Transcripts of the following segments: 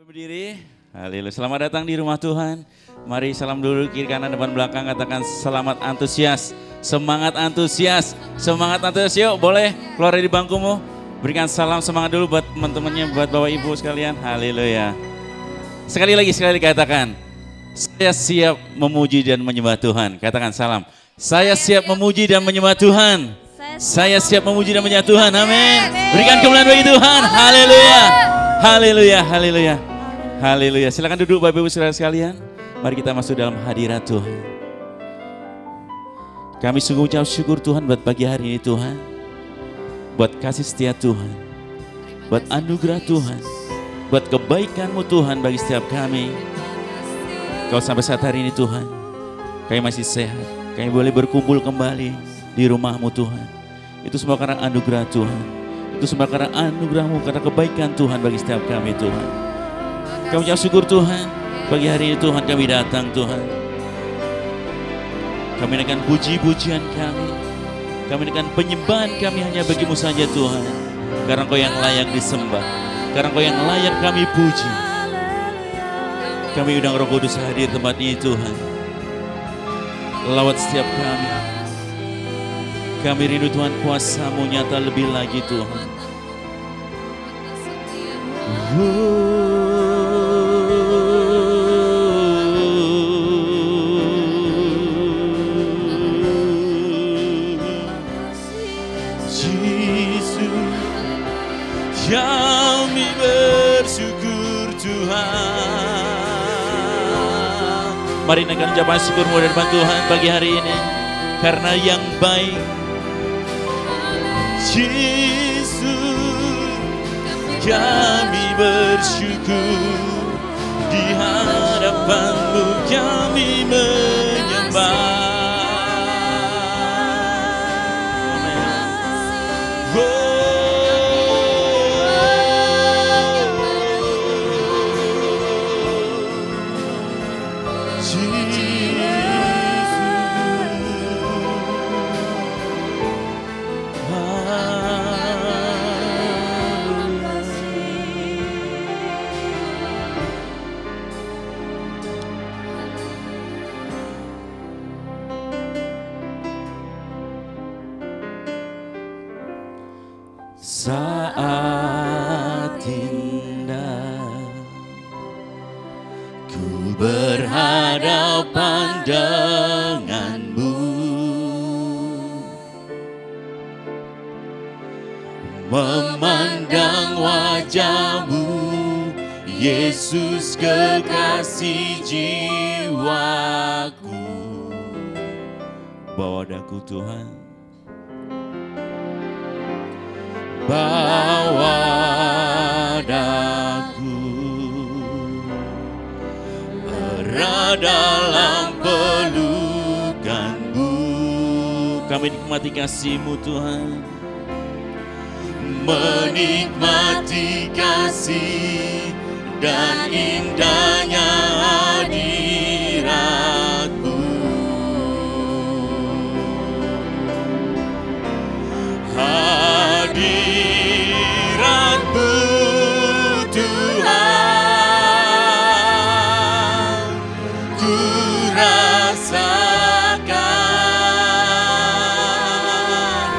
Berdiri, haleluya. Selamat datang di rumah Tuhan. Mari salam dulu kiri kanan depan belakang, katakan selamat antusias. Semangat antusias, semangat antusias. Yuk boleh keluar dari bangkumu. Berikan salam semangat dulu buat teman-temannya, buat bapak ibu sekalian. Haleluya. Sekali lagi katakan, saya siap memuji dan menyembah Tuhan. Katakan salam, saya siap memuji dan menyembah Tuhan. Saya siap memuji dan menyembah Tuhan. Amin. Berikan kemuliaan bagi Tuhan. Haleluya. Haleluya, haleluya. Haleluya. Silakan duduk Bapak Ibu Saudara sekalian. Mari kita masuk dalam hadirat Tuhan. Kami sungguh ucap syukur Tuhan buat pagi hari ini Tuhan. Buat kasih setia Tuhan. Buat anugerah Tuhan. Buat kebaikan-Mu Tuhan bagi setiap kami. Kalau sampai saat hari ini Tuhan, kami masih sehat. Kami boleh berkumpul kembali di rumah-Mu Tuhan. Itu semua karena anugerah Tuhan. Itu semua karena anugerah-Mu, karena kebaikan Tuhan bagi setiap kami Tuhan. Kami ucap syukur Tuhan, pagi hari ini Tuhan kami datang Tuhan. Kami naikkan puji-pujian kami. Kami naikkan penyembahan kami hanya bagi-Mu saja Tuhan. Karena Engkau yang layak disembah. Karena Engkau yang layak kami puji. Kami undang Roh Kudus hadir tempat ini Tuhan. Lawat setiap kami. Kami rindu Tuhan kuasa-Mu nyata lebih lagi Tuhan. Kami bersyukur Tuhan. Mari naikkan ucapan syukur-Mu di depan Tuhan pagi hari ini. Karena yang baik Yesus, kami bersyukur. Di hadapan-Mu kami menyembah. Saat indah ku berhadapan denganmu, memandang wajah-Mu, Yesus kekasih jiwaku. Bawa daku Tuhan, bawa daku erat dalam pelukan-Mu. Kami nikmati kasih-Mu Tuhan, menikmati kasih dan indahnya hadirat-Mu. Hadirat-Mu Tuhan, ku rasakan.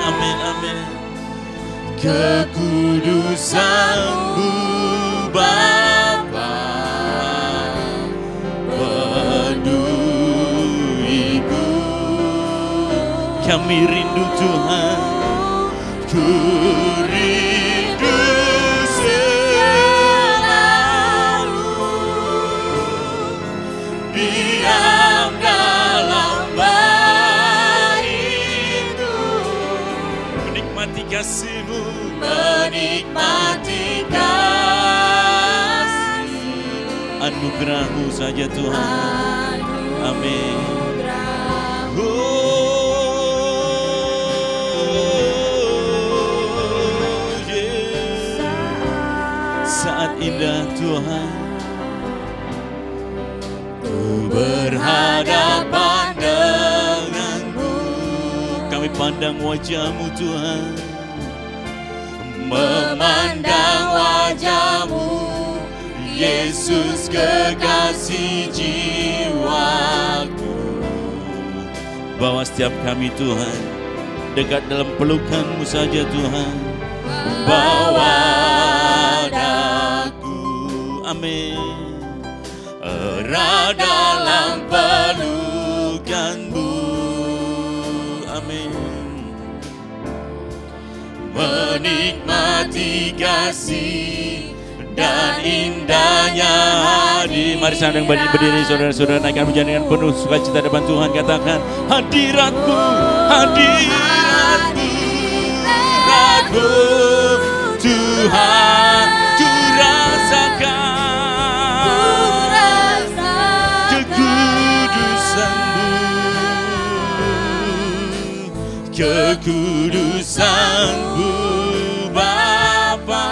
Amin, amin. Kekudusan-Mu Bapa, peduliku. Kami rindu Tuhan, ku rindu selalu diam dalam bait-Mu, menikmati kasih-Mu, menikmati kasih, anugerah-Mu saja Tuhan. Amin. Saat indah Tuhan, ku berhadapan dengan-Mu. Kami pandang wajah-Mu Tuhan, memandang wajah-Mu, Yesus kekasih jiwaku. Bawa setiap kami Tuhan dekat dalam pelukan-Mu saja Tuhan. Bawa daku, amin, erat dalam pelukan-Mu, amin. Menikmati kasih dan indahnya hadir. Mari sama dengan berdiri saudara-saudara, naikkan pujian dengan penuh sukacita depan Tuhan. Katakan, hadirat-Mu, hadirat-Mu, hadirat-Mu Tuhan, ku rasakan kekudusan-Mu, kekudusan-Mu Bapa.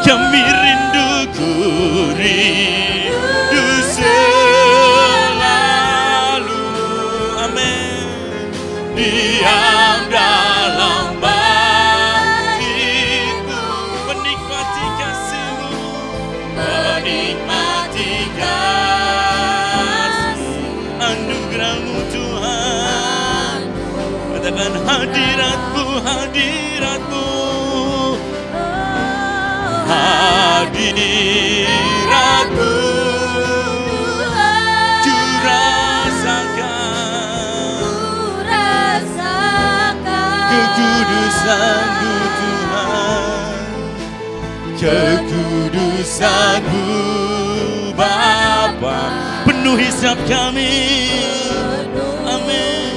Kami rindu selalu, amin, diam dalam bait-Mu, menikmati kasih-Mu, menikmati kasih anugerah-Mu Tuhan. Katakan, hadirat-Mu, hadirat-Mu, hadirat-Mu, ku rasakan kekudusan-Mu Tuhan, kekudusan-Mu Bapa. Penuhi setiap kami, amin.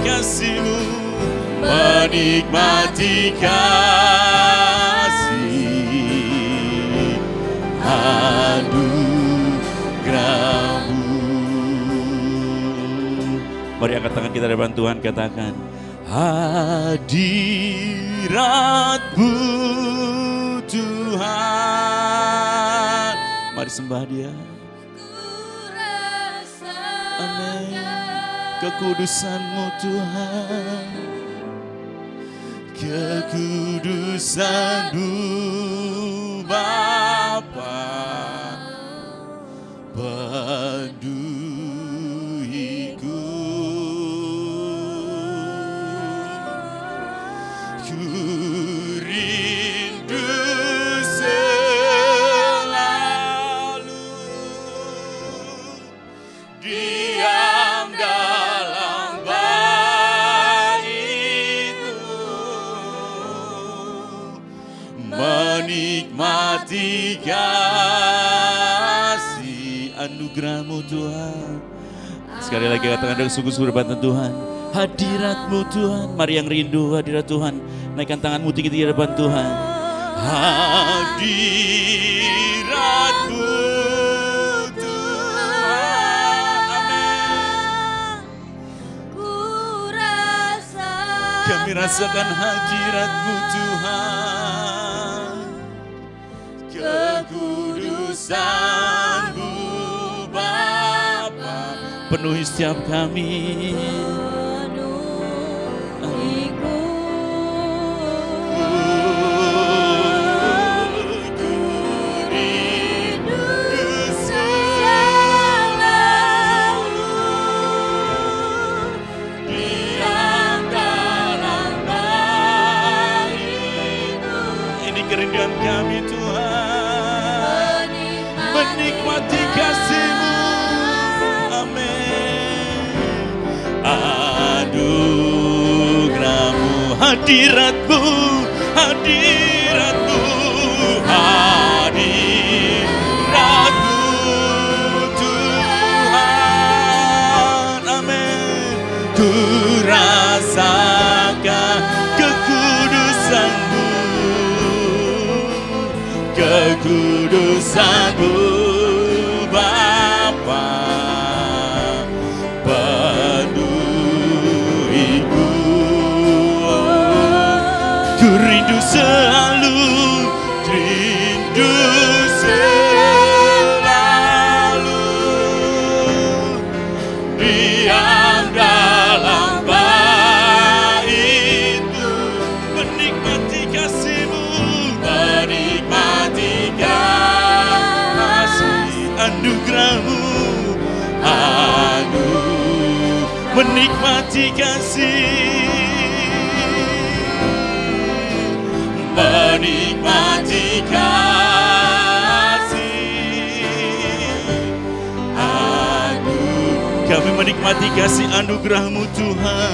Kasih-Mu, menikmati kasih anugerah-Mu. Mari angkat tangan kita depan Tuhan, katakan, hadirat-Mu Tuhan. Mari sembah Dia. Amin. Kekudusan-Mu Tuhan, kekudusan-Mu Bapa, penuhiku, ku rindu selalu diam dalam menikmati kasih anugerah-Mu Tuhan. Sekali lagi katakan dengan sungguh-sungguh depan Tuhan, hadirat-Mu Tuhan. Mari yang rindu hadirat Tuhan, naikkan tanganmu tinggi di depan Tuhan. Hadirat-Mu Tuhan, amin. Kami rasakan hadirat-Mu Tuhan, kekudusan-Mu Bapa, penuhi setiap kami. Kerinduan kami Tuhan, menikmati kasih-Mu, amin. Anugerah-Mu, hadirat-Mu, hadirat-Mu, hadirat-Mu Tuhan, amin. Ku rasakan kekudusan-Mu, kekudusan-Mu Bapa, penuh anugerah-Mu, aku menikmati kasih, menikmati kasih, kami menikmati kasih anugerah-Mu Tuhan,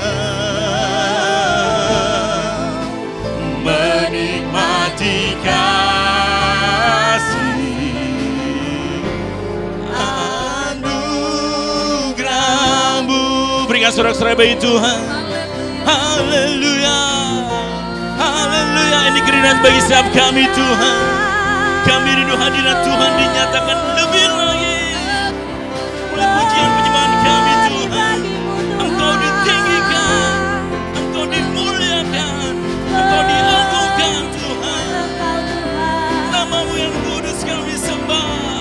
menikmati kasih anugerah-Mu. Berikan sorak-sorai bagi Tuhan. Haleluya, haleluya. Ini kerinduan bagi setiap kami Tuhan. Kami rindu hadirat Tuhan dinyatakan lebih lagi. Mulai pujian penyembahan kami Tuhan. Engkau ditinggikan, Engkau dimuliakan, Engkau diagungkan Tuhan. Nama-Mu yang kudus kami sembah.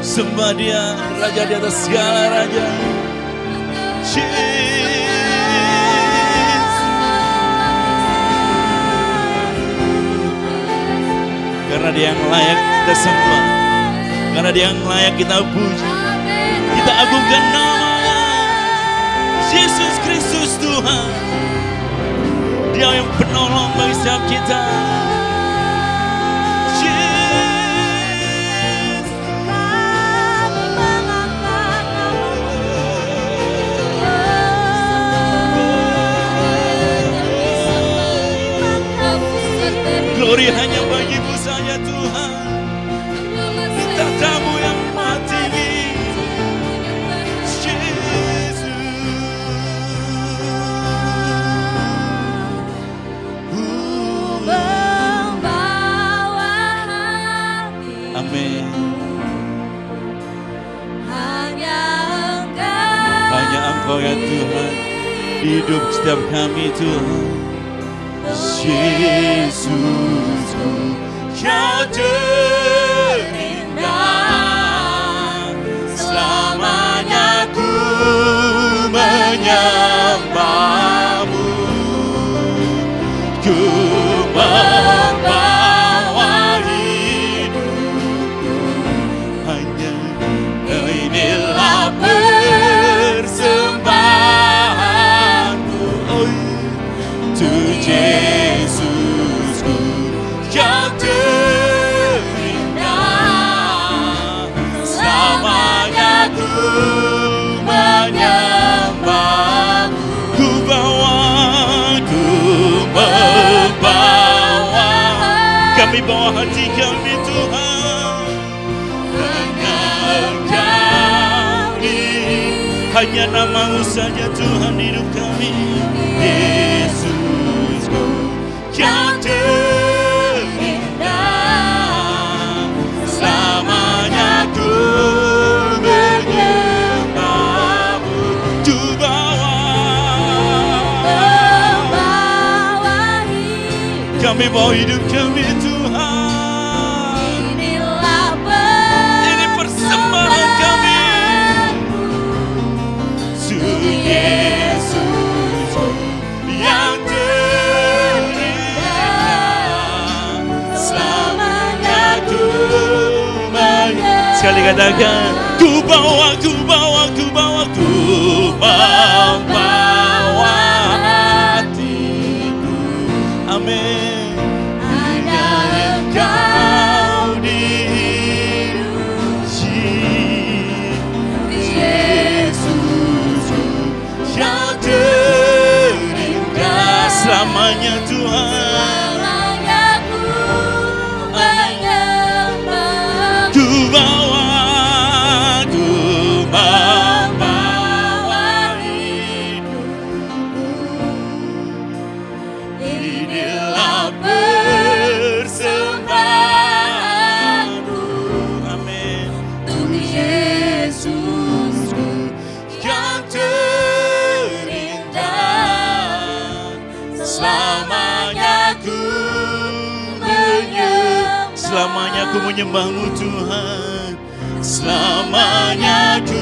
Sembah Dia, Raja di atas segala raja. Karena Dia yang layak kita sembah, karena Dia yang layak kita puji, kita agungkan nama-Nya, Yesus Kristus Tuhan. Dia yang penolong bagi setiap kita. Glory hanya bagi-Mu saja Tuhan. Tata-Mu yang mati, Yesus. Amin. Hanya Engkau ya Tuhan di hidup setiap kami Tuhan. Yesusku, Kau terindah, selamanya ku menyembah-Mu, ku membawa hidupku, hanya inilah persembahanku, untuk Yesusku, Kau terindah, selamanya ku menyembah-Mu, ku membawa, kami bawa hati kami Tuhan, hanya Engkau, hanya nama-Mu saja Tuhan hidup kami. Yesusku, Kau terindah, selamanya ku menyembah-Mu, ku kami bawa hidup kami Tuhan. Ini persembahan kami, Yesus yang terindah, selamanya ku menyembah. Sekali katakan, ku bawa, ku bawa, ku bawa, ku membawa hatiku. Amin. Hanya Engkau di Yesus yang terindah, selamanya Tuhan. Ku bawa, ku membawa hidupku, inilah persembahanku. Amin. Untuk Yesusku yang terindah, selamanya ku menyembah. Selamanya ku menyembah-Mu Tuhan, selamanya ku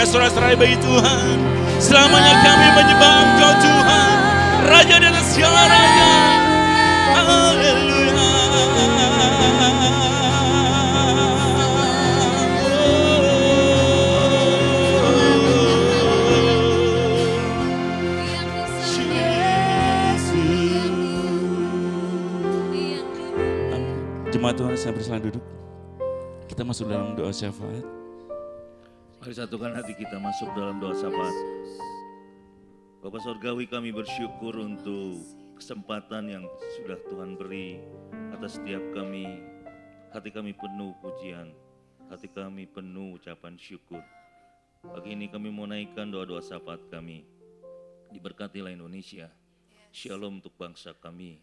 sorak-sorai bagi Tuhan. Selamanya kami menyembah Engkau Tuhan, Raja di atas segala raja. Haleluya. Jemaat Tuhan, saya bersilakan duduk. Kita masuk dalam doa syafaat. Mari satukan hati kita masuk dalam doa syafaat. Bapa Surgawi, kami bersyukur untuk kesempatan yang sudah Tuhan beri atas setiap kami. Hati kami penuh pujian, hati kami penuh ucapan syukur. Pagi ini kami mau naikkan doa-doa syafaat kami. Diberkatilah Indonesia, shalom untuk bangsa kami,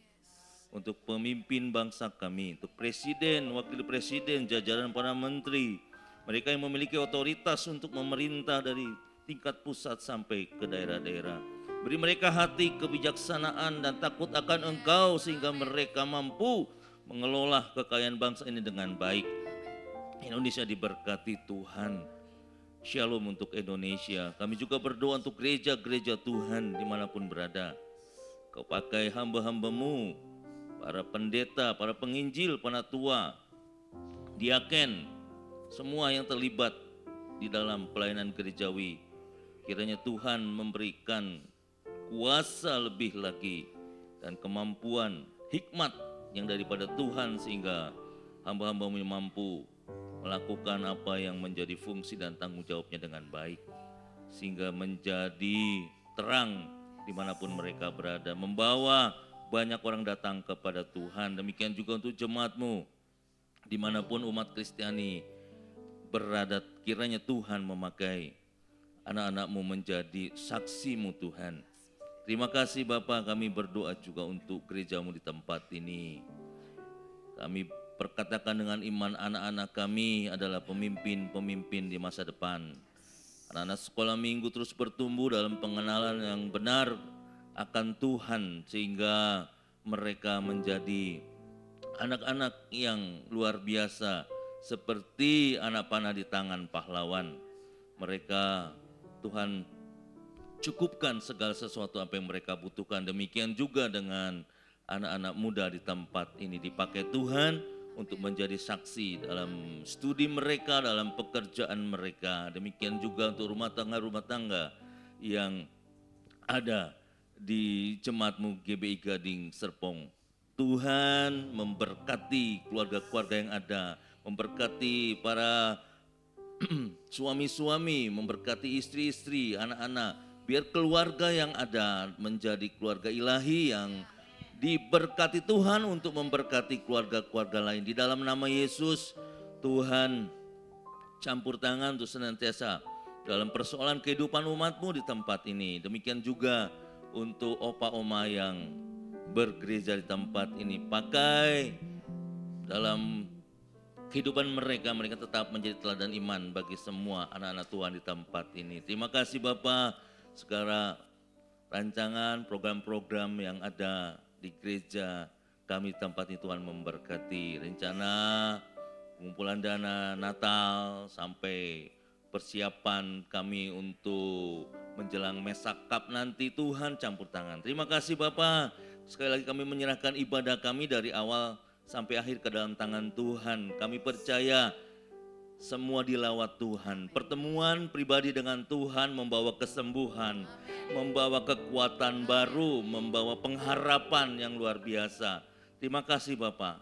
untuk pemimpin bangsa kami, untuk presiden, wakil presiden, jajaran para menteri, mereka yang memiliki otoritas untuk memerintah dari tingkat pusat sampai ke daerah-daerah. Beri mereka hati kebijaksanaan dan takut akan Engkau sehingga mereka mampu mengelola kekayaan bangsa ini dengan baik. Indonesia diberkati Tuhan. Shalom untuk Indonesia. Kami juga berdoa untuk gereja-gereja Tuhan dimanapun berada. Kau pakai hamba-hambamu, para pendeta, para penginjil, penatua, diaken, semua yang terlibat di dalam pelayanan gerejawi. Kiranya Tuhan memberikan kuasa lebih lagi dan kemampuan, hikmat yang daripada Tuhan sehingga hamba-hambamu mampu melakukan apa yang menjadi fungsi dan tanggung jawabnya dengan baik. Sehingga menjadi terang dimanapun mereka berada, membawa banyak orang datang kepada Tuhan. Demikian juga untuk jemaat-Mu, dimanapun umat Kristiani berada, kiranya Tuhan memakai anak-anak-Mu menjadi saksi-Mu Tuhan. Terima kasih Bapa, kami berdoa juga untuk gereja-Mu di tempat ini. Kami perkatakan dengan iman anak-anak kami adalah pemimpin-pemimpin di masa depan. Anak-anak sekolah minggu terus bertumbuh dalam pengenalan yang benar akan Tuhan sehingga mereka menjadi anak-anak yang luar biasa seperti anak panah di tangan pahlawan. Mereka Tuhan cukupkan segala sesuatu apa yang mereka butuhkan. Demikian juga dengan anak-anak muda di tempat ini, dipakai Tuhan untuk menjadi saksi dalam studi mereka, dalam pekerjaan mereka. Demikian juga untuk rumah tangga yang ada di jemaat-Mu GBI Gading Serpong. Tuhan memberkati keluarga-keluarga yang ada, memberkati para suami-suami, memberkati istri-istri, anak-anak. Biar keluarga yang ada menjadi keluarga ilahi yang diberkati Tuhan untuk memberkati keluarga-keluarga lain. Di dalam nama Yesus, Tuhan campur tangan untuk senantiasa dalam persoalan kehidupan umat-Mu di tempat ini. Demikian juga untuk opa oma yang bergereja di tempat ini. Pakai dalam kehidupan mereka, mereka tetap menjadi teladan iman bagi semua anak-anak Tuhan di tempat ini. Terima kasih Bapa, segala rancangan program-program yang ada di gereja kami tempat ini Tuhan memberkati. Rencana pengumpulan dana Natal sampai persiapan kami untuk menjelang Mesakap nanti, Tuhan campur tangan. Terima kasih Bapak. Sekali lagi kami menyerahkan ibadah kami dari awal sampai akhir ke dalam tangan Tuhan. Kami percaya semua dilawat Tuhan. Pertemuan pribadi dengan Tuhan membawa kesembuhan, membawa kekuatan baru, membawa pengharapan yang luar biasa. Terima kasih Bapak.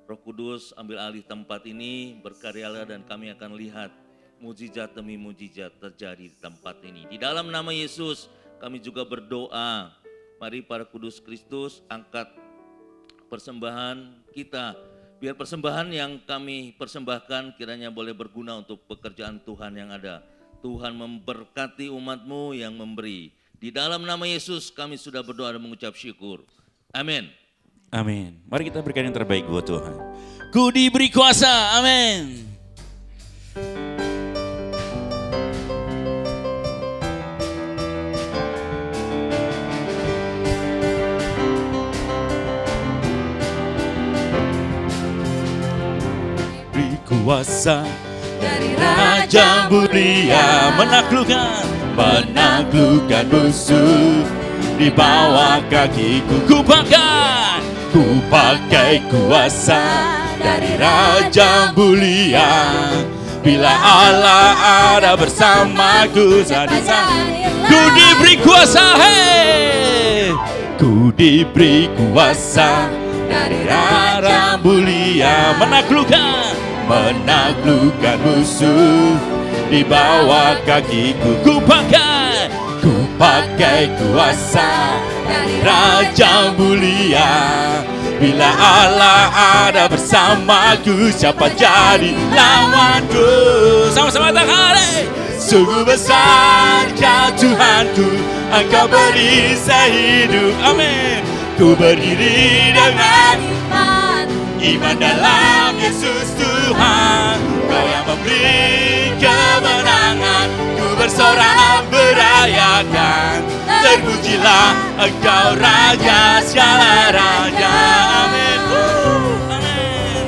Roh Kudus ambil alih tempat ini, berkaryalah dan kami akan lihat mujizat demi mujizat terjadi di tempat ini. Di dalam nama Yesus kami juga berdoa. Mari para kudus Kristus angkat persembahan kita. Biar persembahan yang kami persembahkan kiranya boleh berguna untuk pekerjaan Tuhan yang ada. Tuhan memberkati umat-Mu yang memberi. Di dalam nama Yesus kami sudah berdoa dan mengucap syukur. Amin. Amin. Mari kita berikan yang terbaik buat Tuhan. Ku diberi kuasa. Amin. Kuasa dari Raja Raja mulia, menaklukkan musuh di bawah kakiku. Ku pakai kuasa dari Raja mulia. Bila Allah ada bersamaku, ku diberi kuasa, hei. Ku diberi kuasa dari Raja mulia, menaklukkan musuh di bawah kakiku. Ku pakai kuasa dari Raja mulia. Bila Allah ada bersamaku, siapa jadi lawanku? Sama-sama tangan. Sungguh besar Kau Tuhanku, Engkau beri saya hidup. Amin. Ku berdiri dengan iman dalam Yesus Tuhan. Kau yang memberi kemenangan, ku bersorak berayakan. Terpujilah Engkau Raja segala raja. Amin. Amin.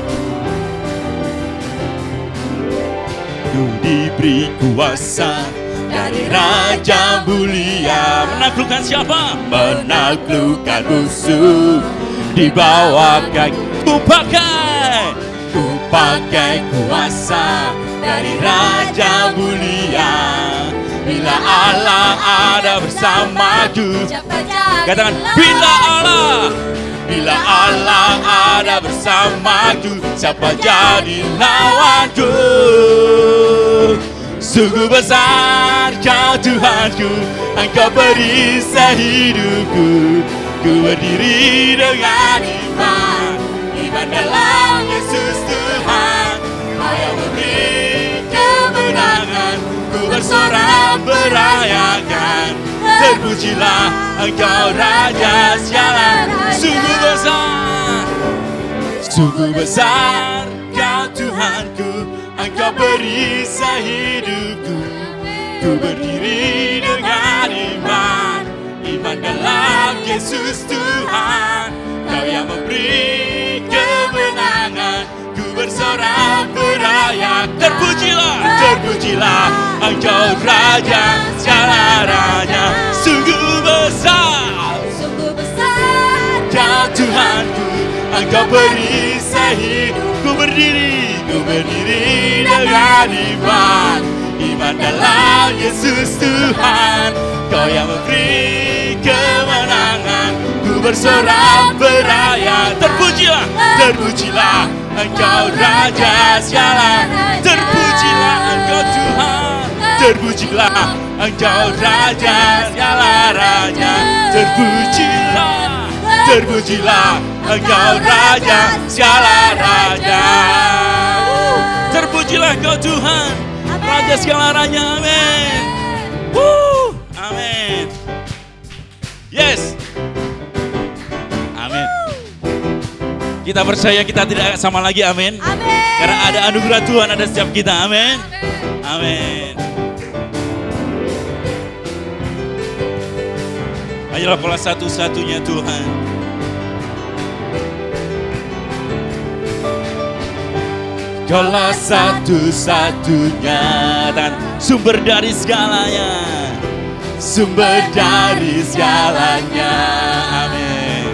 Ku diberi kuasa dari Raja mulia. Menaklukkan siapa? Menaklukkan musuh di bawah kaki. Ku pakai kuasa dari Raja mulia. Bila Allah ada bersamaku, katakan bila Allah ada bersamaku, siapa jadi lawanku? Sungguh besar Kau Tuhanku, Engkau beri saya hidupku. Ku berdiri dengan iman dalam Yesus Tuhan. Kau yang memberi kemenangan, ku bersorak berayakan. Terpujilah Engkau Raja segala. Sungguh besar Kau Tuhanku, Engkau beri saya hidupku. Ku berdiri dengan iman dalam Yesus Tuhan. Kau yang memberi kemenangan, ku bersorak berayak. Terpujilah Engkau Raja segala raja. Sungguh besar Kau Tuhanku, Engkau beri saya hidup. Ku berdiri dengan iman dalam Yesus Tuhan. Kau yang memberi kemenangan, ku bersorak berayak. Terpujilah Engkau Raja segala. Terpujilah Engkau Tuhan. Terpujilah Engkau Raja segala raja. Terpujilah Engkau Raja segala raja. Terpujilah Engkau Tuhan, Raja segala raja. Amin. Amin. Yes. Amin. Kita percaya kita tidak sama lagi. Amin. Karena ada anugerah Tuhan ada setiap kita. Amin. Amin. Ayolah Kaulah satu-satunya Tuhan. Kaulah satu-satunya dan sumber dari segalanya. Sumber dari segalanya. Amin.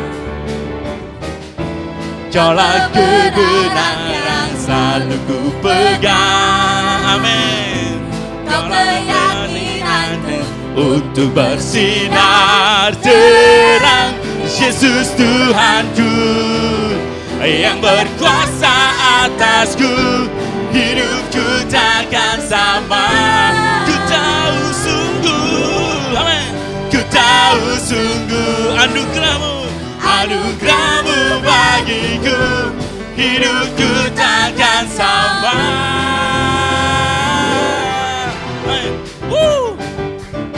Kaulah kebenaran yang selalu ku pegang. Amin. Kaulah keyakinan untuk bersinar terang. Yesus Tuhanku yang berkuasa atasku, hidupku takkan sama. Ku tahu sungguh, amin. Ku tahu sungguh anugerahmu bagiku, hidupku takkan sama.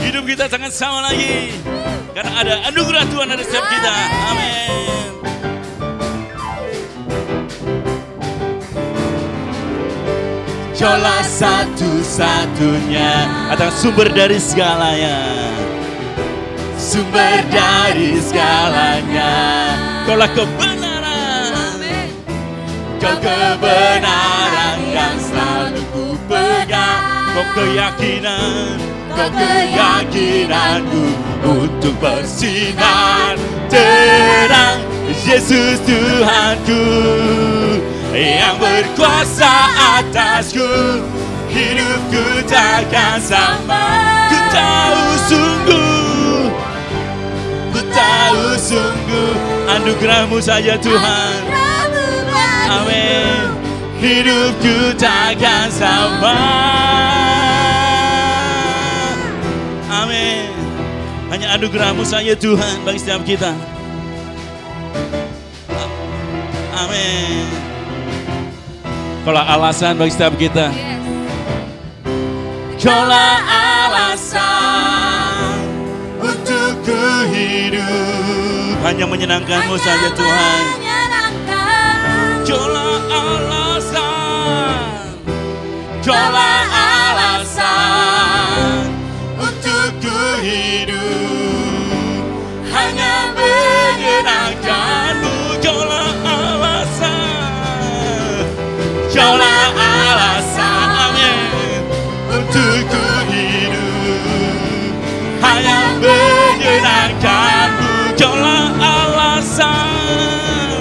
Hidup kita takkan sama lagi, karena ada anugerah Tuhan ada setiap kita. Amin. Kaulah satu-satunya atau sumber dari segalanya. Sumber dari segalanya. Kaulah kebenaran. Kau kebenaran yang selalu ku pegang. Kau keyakinanku untuk bersinar terang. Yesus Tuhanku yang berkuasa atasku, hidupku takkan sama. Ku tahu sungguh anugerah-Mu saja Tuhan. Amin. Hidupku takkan sama. Amin. Hanya anugerah-Mu saja Tuhan bagi setiap kita. Amin. Kaulah alasan bagi setiap kita. Kaulah alasan untuk ku hidup. Hanya menyenangkan-Mu saja Tuhan. Kaulah alasan. Kaulah alasan untuk ku hidup. Hanya menyenangkan-Mu. Kaulah alasan. Kaulah alasan. Amin. Untuk ku hidup. Hanya menyenangkan-Mu. Kaulah alasan.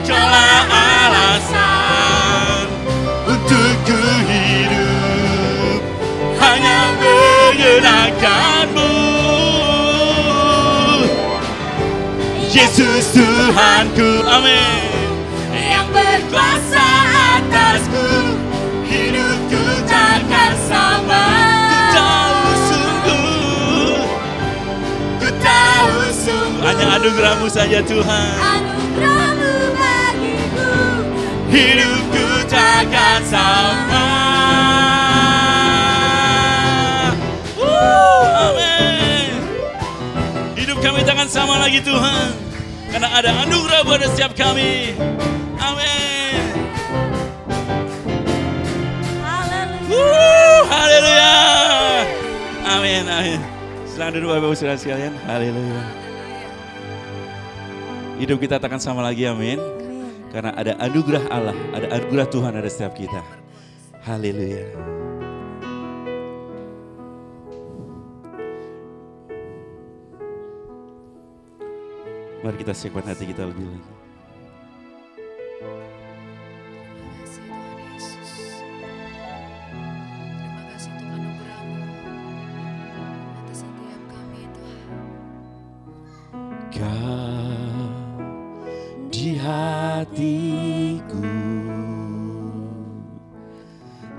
Kaulah alasan untuk ku hidup. Hanya menyenangkan-Mu. Yesus Tuhanku, amin. Yang berkuasa atasku, hidupku takkan sama. Ku tahu sungguh hanya anugerah-Mu saja Tuhan. Anugerah-Mu bagiku, hidupku takkan sama. Amin. Hidup kami takkan sama lagi Tuhan, karena ada anugerah pada setiap kami. Amin. Haleluya. Amin. Amin. Silakan duduk Bapak Ibu Saudara sekalian. Haleluya. Hidup kita takkan sama lagi, amin. Karena ada anugerah Allah, ada anugerah Tuhan ada setiap kita. Haleluya. Mari kita siapkan hati kita lebih lagi. Kau di hatiku,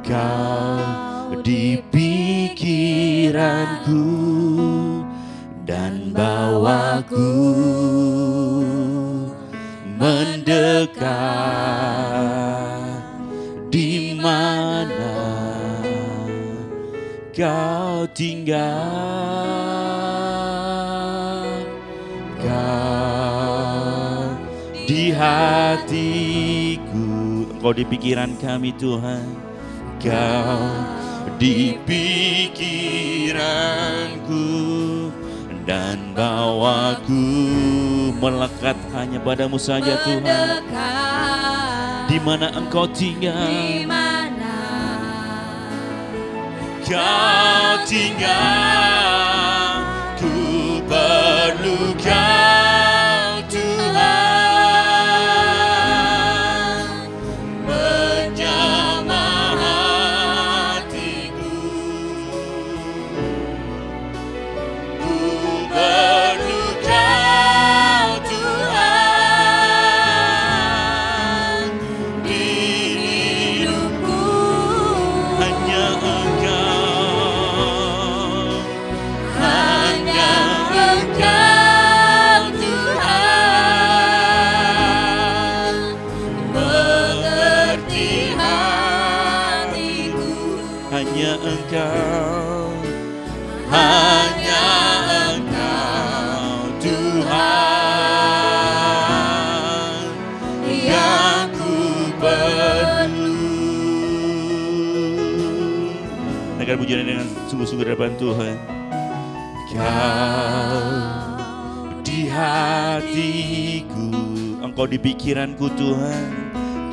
Kau di pikiranku, dan bawaku mendekat di mana Kau tinggal. Di hatiku, Engkau di pikiran kami Tuhan. Kau di pikiranku, dan bawaku melekat hanya padamu saja Tuhan. Di mana Engkau tinggal, Kau tinggal, ku perlu Kau. Hanya Engkau Tuhan yang ku perlu. Naikkan pujian dengan sungguh-sungguh di hadapan Tuhan. Kau di hatiku, Engkau di pikiranku Tuhan.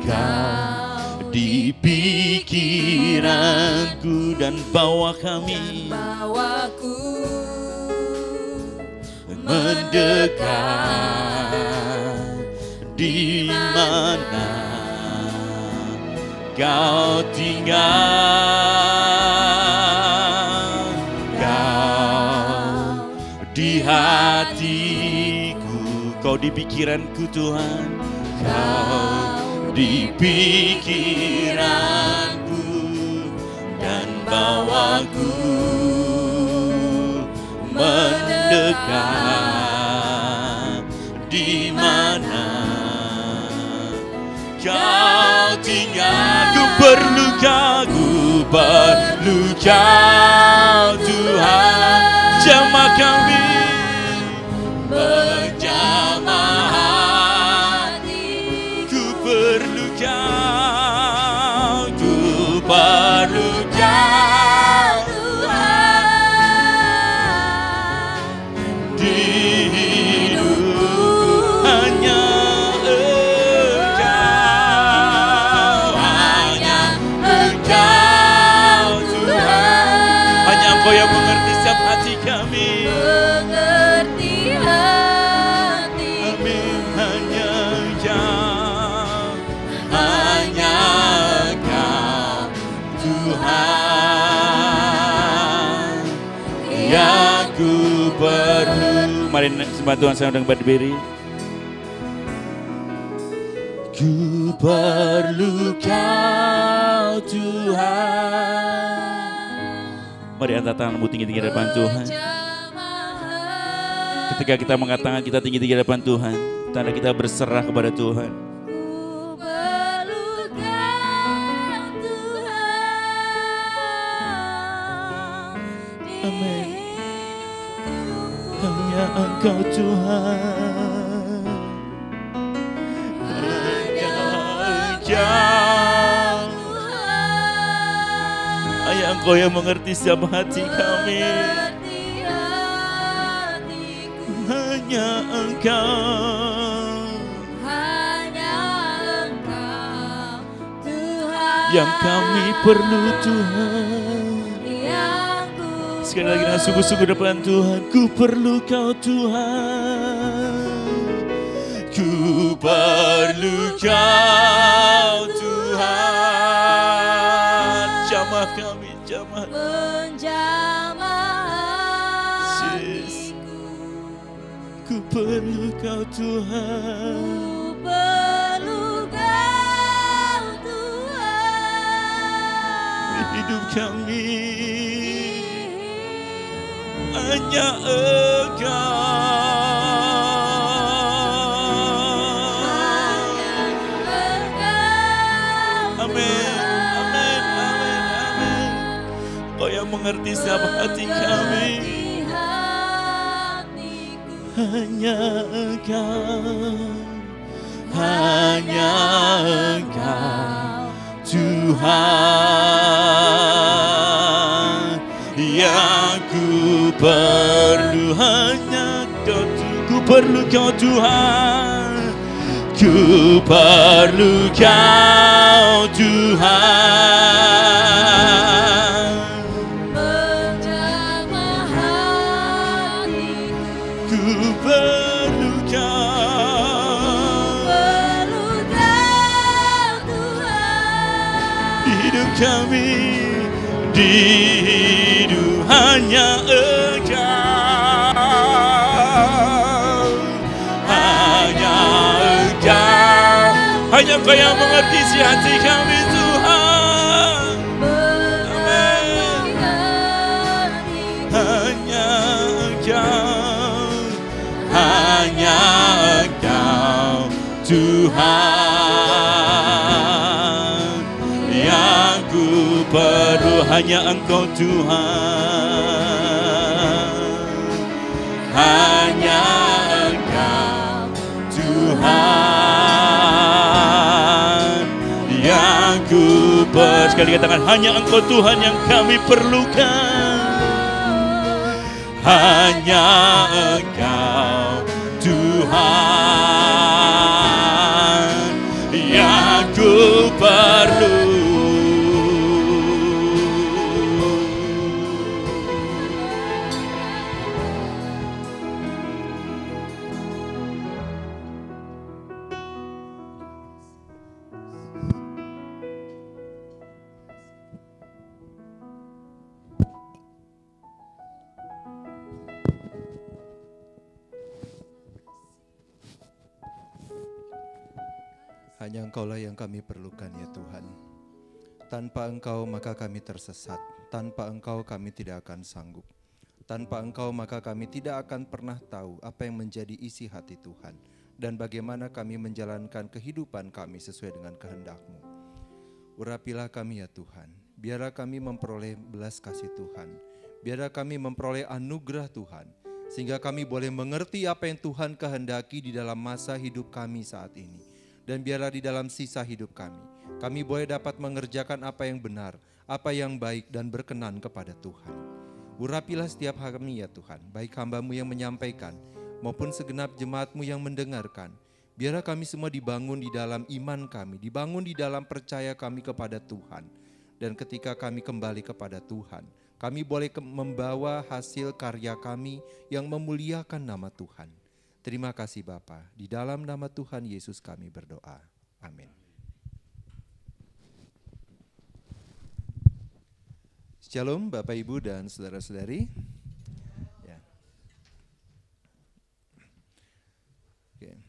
Kau di pikiranku dan bawa kami mendekat di mana Kau tinggal, Kau di hatiku, Kau di pikiranku Tuhan, Kau di pikiranku dan bawaku mendekat di mana Kau tinggal. Ku perlu Kau Tuhan, jamah kami, menjamah hati. Ku perlu Kau Tuhan, di hidupku hanya Engkau yang mengerti setiap hati kami. Mengerti hati. Amin. Hanya Kau Tuhan yang ku perlu. Mari sembah Tuhan saya sedang berdiri. Ku perlu Kau Tuhan. Mari angkat tanganmu tinggi-tinggi di depan Tuhan. Ketika kita mengangkat tangan kita tinggi-tinggi di depan Tuhan, tanda kita berserah kepada Tuhan. Amin. Hanya Engkau Tuhan. Hanya Engkau. Engkau yang mengerti setiap hati kami. Hanya Engkau Tuhan yang kami perlu Tuhan. Sekali lagi dengan sungguh-sungguh depan Tuhan, ku perlu Kau Tuhan. Ku perlu Kau Tuhan. Jamah kami, menjamah hatiku. Ku perlu Kau Tuhan. Ku perlu Kau Tuhan. Di hidup kami hanya Engkau. Mengerti setiap hati kami. Hanya Engkau Tuhan yang ku perlu. Hanya ku perlu Kau Tuhan. Ku perlu Kau Tuhan. Kami di hidup hanya Engkau, hanya Engkau, hanya Engkau yang mengerti isi hati kami Tuhan. Amin. Hanya Engkau Tuhan yang ku perlu. Hanya Engkau Tuhan, hanya Engkau Tuhan yang ku perlu. Sekali katakan, hanya Engkau Tuhan yang kami perlukan. Hanya Engkau Tuhan yang ku perlu. Hanya Engkaulah yang kami perlukan ya Tuhan. Tanpa Engkau maka kami tersesat. Tanpa Engkau kami tidak akan sanggup. Tanpa Engkau maka kami tidak akan pernah tahu apa yang menjadi isi hati Tuhan. Dan bagaimana kami menjalankan kehidupan kami sesuai dengan kehendak-Mu. Urapilah kami ya Tuhan. Biarlah kami memperoleh belas kasih Tuhan. Biarlah kami memperoleh anugerah Tuhan. Sehingga kami boleh mengerti apa yang Tuhan kehendaki di dalam masa hidup kami saat ini. Dan biarlah di dalam sisa hidup kami boleh dapat mengerjakan apa yang benar, apa yang baik dan berkenan kepada Tuhan. Urapilah setiap kami ya Tuhan, baik hamba-Mu yang menyampaikan, maupun segenap jemaat-Mu yang mendengarkan. Biarlah kami semua dibangun di dalam iman kami, dibangun di dalam percaya kami kepada Tuhan. Dan ketika kami kembali kepada Tuhan, kami boleh membawa hasil karya kami yang memuliakan nama Tuhan. Terima kasih Bapa. Di dalam nama Tuhan Yesus kami berdoa. Amin. Shalom Bapak Ibu dan saudara-saudari. Ya. Oke.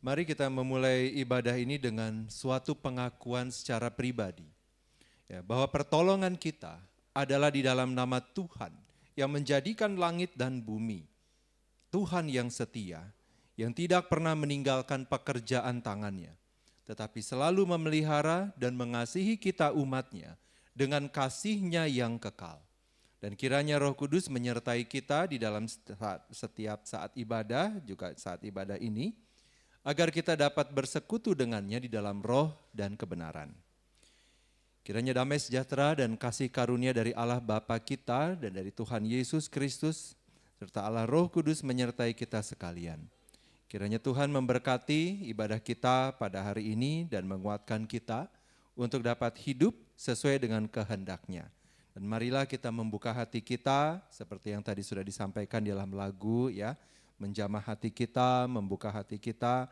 Mari kita memulai ibadah ini dengan suatu pengakuan secara pribadi. Ya, bahwa pertolongan kita adalah di dalam nama Tuhan yang menjadikan langit dan bumi. Tuhan yang setia, yang tidak pernah meninggalkan pekerjaan tangannya, tetapi selalu memelihara dan mengasihi kita umatnya dengan kasih-Nya yang kekal. Dan kiranya Roh Kudus menyertai kita di dalam setiap saat ibadah, juga saat ibadah ini, agar kita dapat bersekutu dengannya di dalam roh dan kebenaran. Kiranya damai sejahtera dan kasih karunia dari Allah Bapa kita dan dari Tuhan Yesus Kristus, serta Allah Roh Kudus menyertai kita sekalian. Kiranya Tuhan memberkati ibadah kita pada hari ini dan menguatkan kita untuk dapat hidup sesuai dengan kehendak-Nya. Dan marilah kita membuka hati kita seperti yang tadi sudah disampaikan di dalam lagu ya, menjamah hati kita, membuka hati kita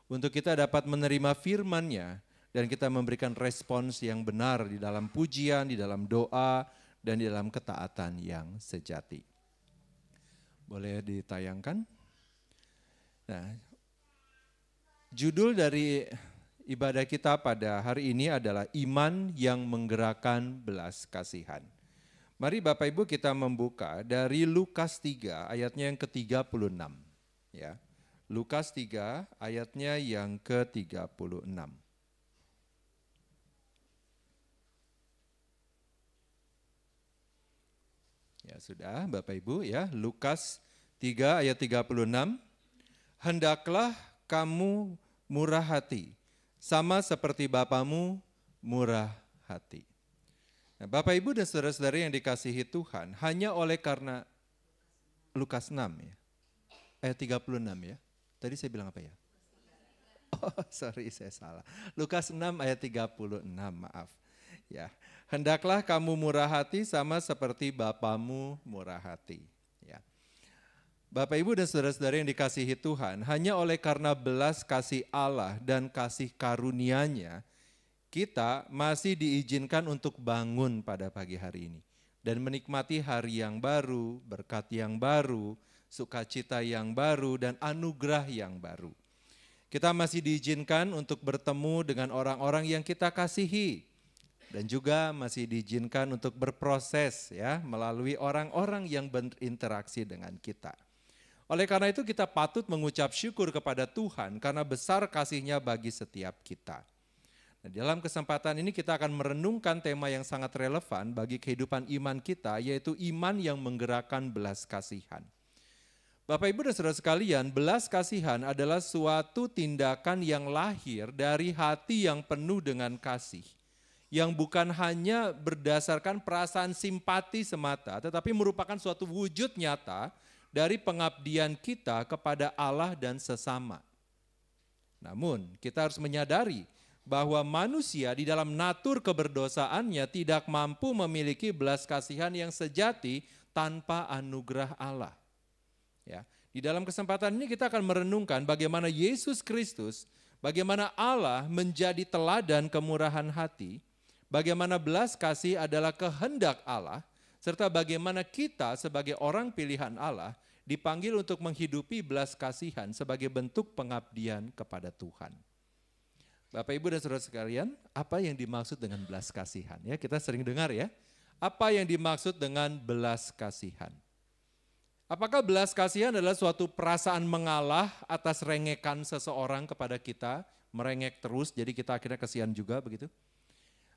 untuk kita dapat menerima firman-Nya dan kita memberikan respons yang benar di dalam pujian, di dalam doa dan di dalam ketaatan yang sejati. Boleh ditayangkan? Nah, judul dari ibadah kita pada hari ini adalah iman yang menggerakkan belas kasihan. Mari Bapak Ibu kita membuka dari Lukas 3 ayatnya yang ke-36. Ya. Lukas 3 ayatnya yang ke-36. Ya sudah Bapak Ibu ya, Lukas 3 ayat 36. Hendaklah kamu murah hati, sama seperti Bapamu murah hati. Nah, Bapak Ibu dan saudara-saudari yang dikasihi Tuhan, hanya oleh karena Lukas 6 ya, ayat 36 ya. Tadi saya bilang apa ya? Oh sorry saya salah. Lukas 6 ayat 36, maaf. Ya, hendaklah kamu murah hati sama seperti Bapamu murah hati. Ya. Bapak Ibu dan saudara-saudara yang dikasihi Tuhan, hanya oleh karena belas kasih Allah dan kasih karunia-Nya, kita masih diizinkan untuk bangun pada pagi hari ini. Dan menikmati hari yang baru, berkat yang baru, sukacita yang baru, dan anugerah yang baru. Kita masih diizinkan untuk bertemu dengan orang-orang yang kita kasihi. Dan juga masih diizinkan untuk berproses ya melalui orang-orang yang berinteraksi dengan kita. Oleh karena itu kita patut mengucap syukur kepada Tuhan karena besar kasih-Nya bagi setiap kita. Nah, dalam kesempatan ini kita akan merenungkan tema yang sangat relevan bagi kehidupan iman kita, yaitu iman yang menggerakkan belas kasihan. Bapak Ibu dan saudara sekalian, belas kasihan adalah suatu tindakan yang lahir dari hati yang penuh dengan kasih. Yang bukan hanya berdasarkan perasaan simpati semata, tetapi merupakan suatu wujud nyata dari pengabdian kita kepada Allah dan sesama. Namun kita harus menyadari bahwa manusia di dalam natur keberdosaannya tidak mampu memiliki belas kasihan yang sejati tanpa anugerah Allah. Ya, di dalam kesempatan ini kita akan merenungkan bagaimana Yesus Kristus, bagaimana Allah menjadi teladan kemurahan hati, bagaimana belas kasih adalah kehendak Allah, serta bagaimana kita sebagai orang pilihan Allah dipanggil untuk menghidupi belas kasihan sebagai bentuk pengabdian kepada Tuhan. Bapak Ibu dan Saudara sekalian, apa yang dimaksud dengan belas kasihan? Ya, kita sering dengar ya. Apa yang dimaksud dengan belas kasihan? Apakah belas kasihan adalah suatu perasaan mengalah atas rengekan seseorang kepada kita, merengek terus jadi kita akhirnya kasihan juga begitu?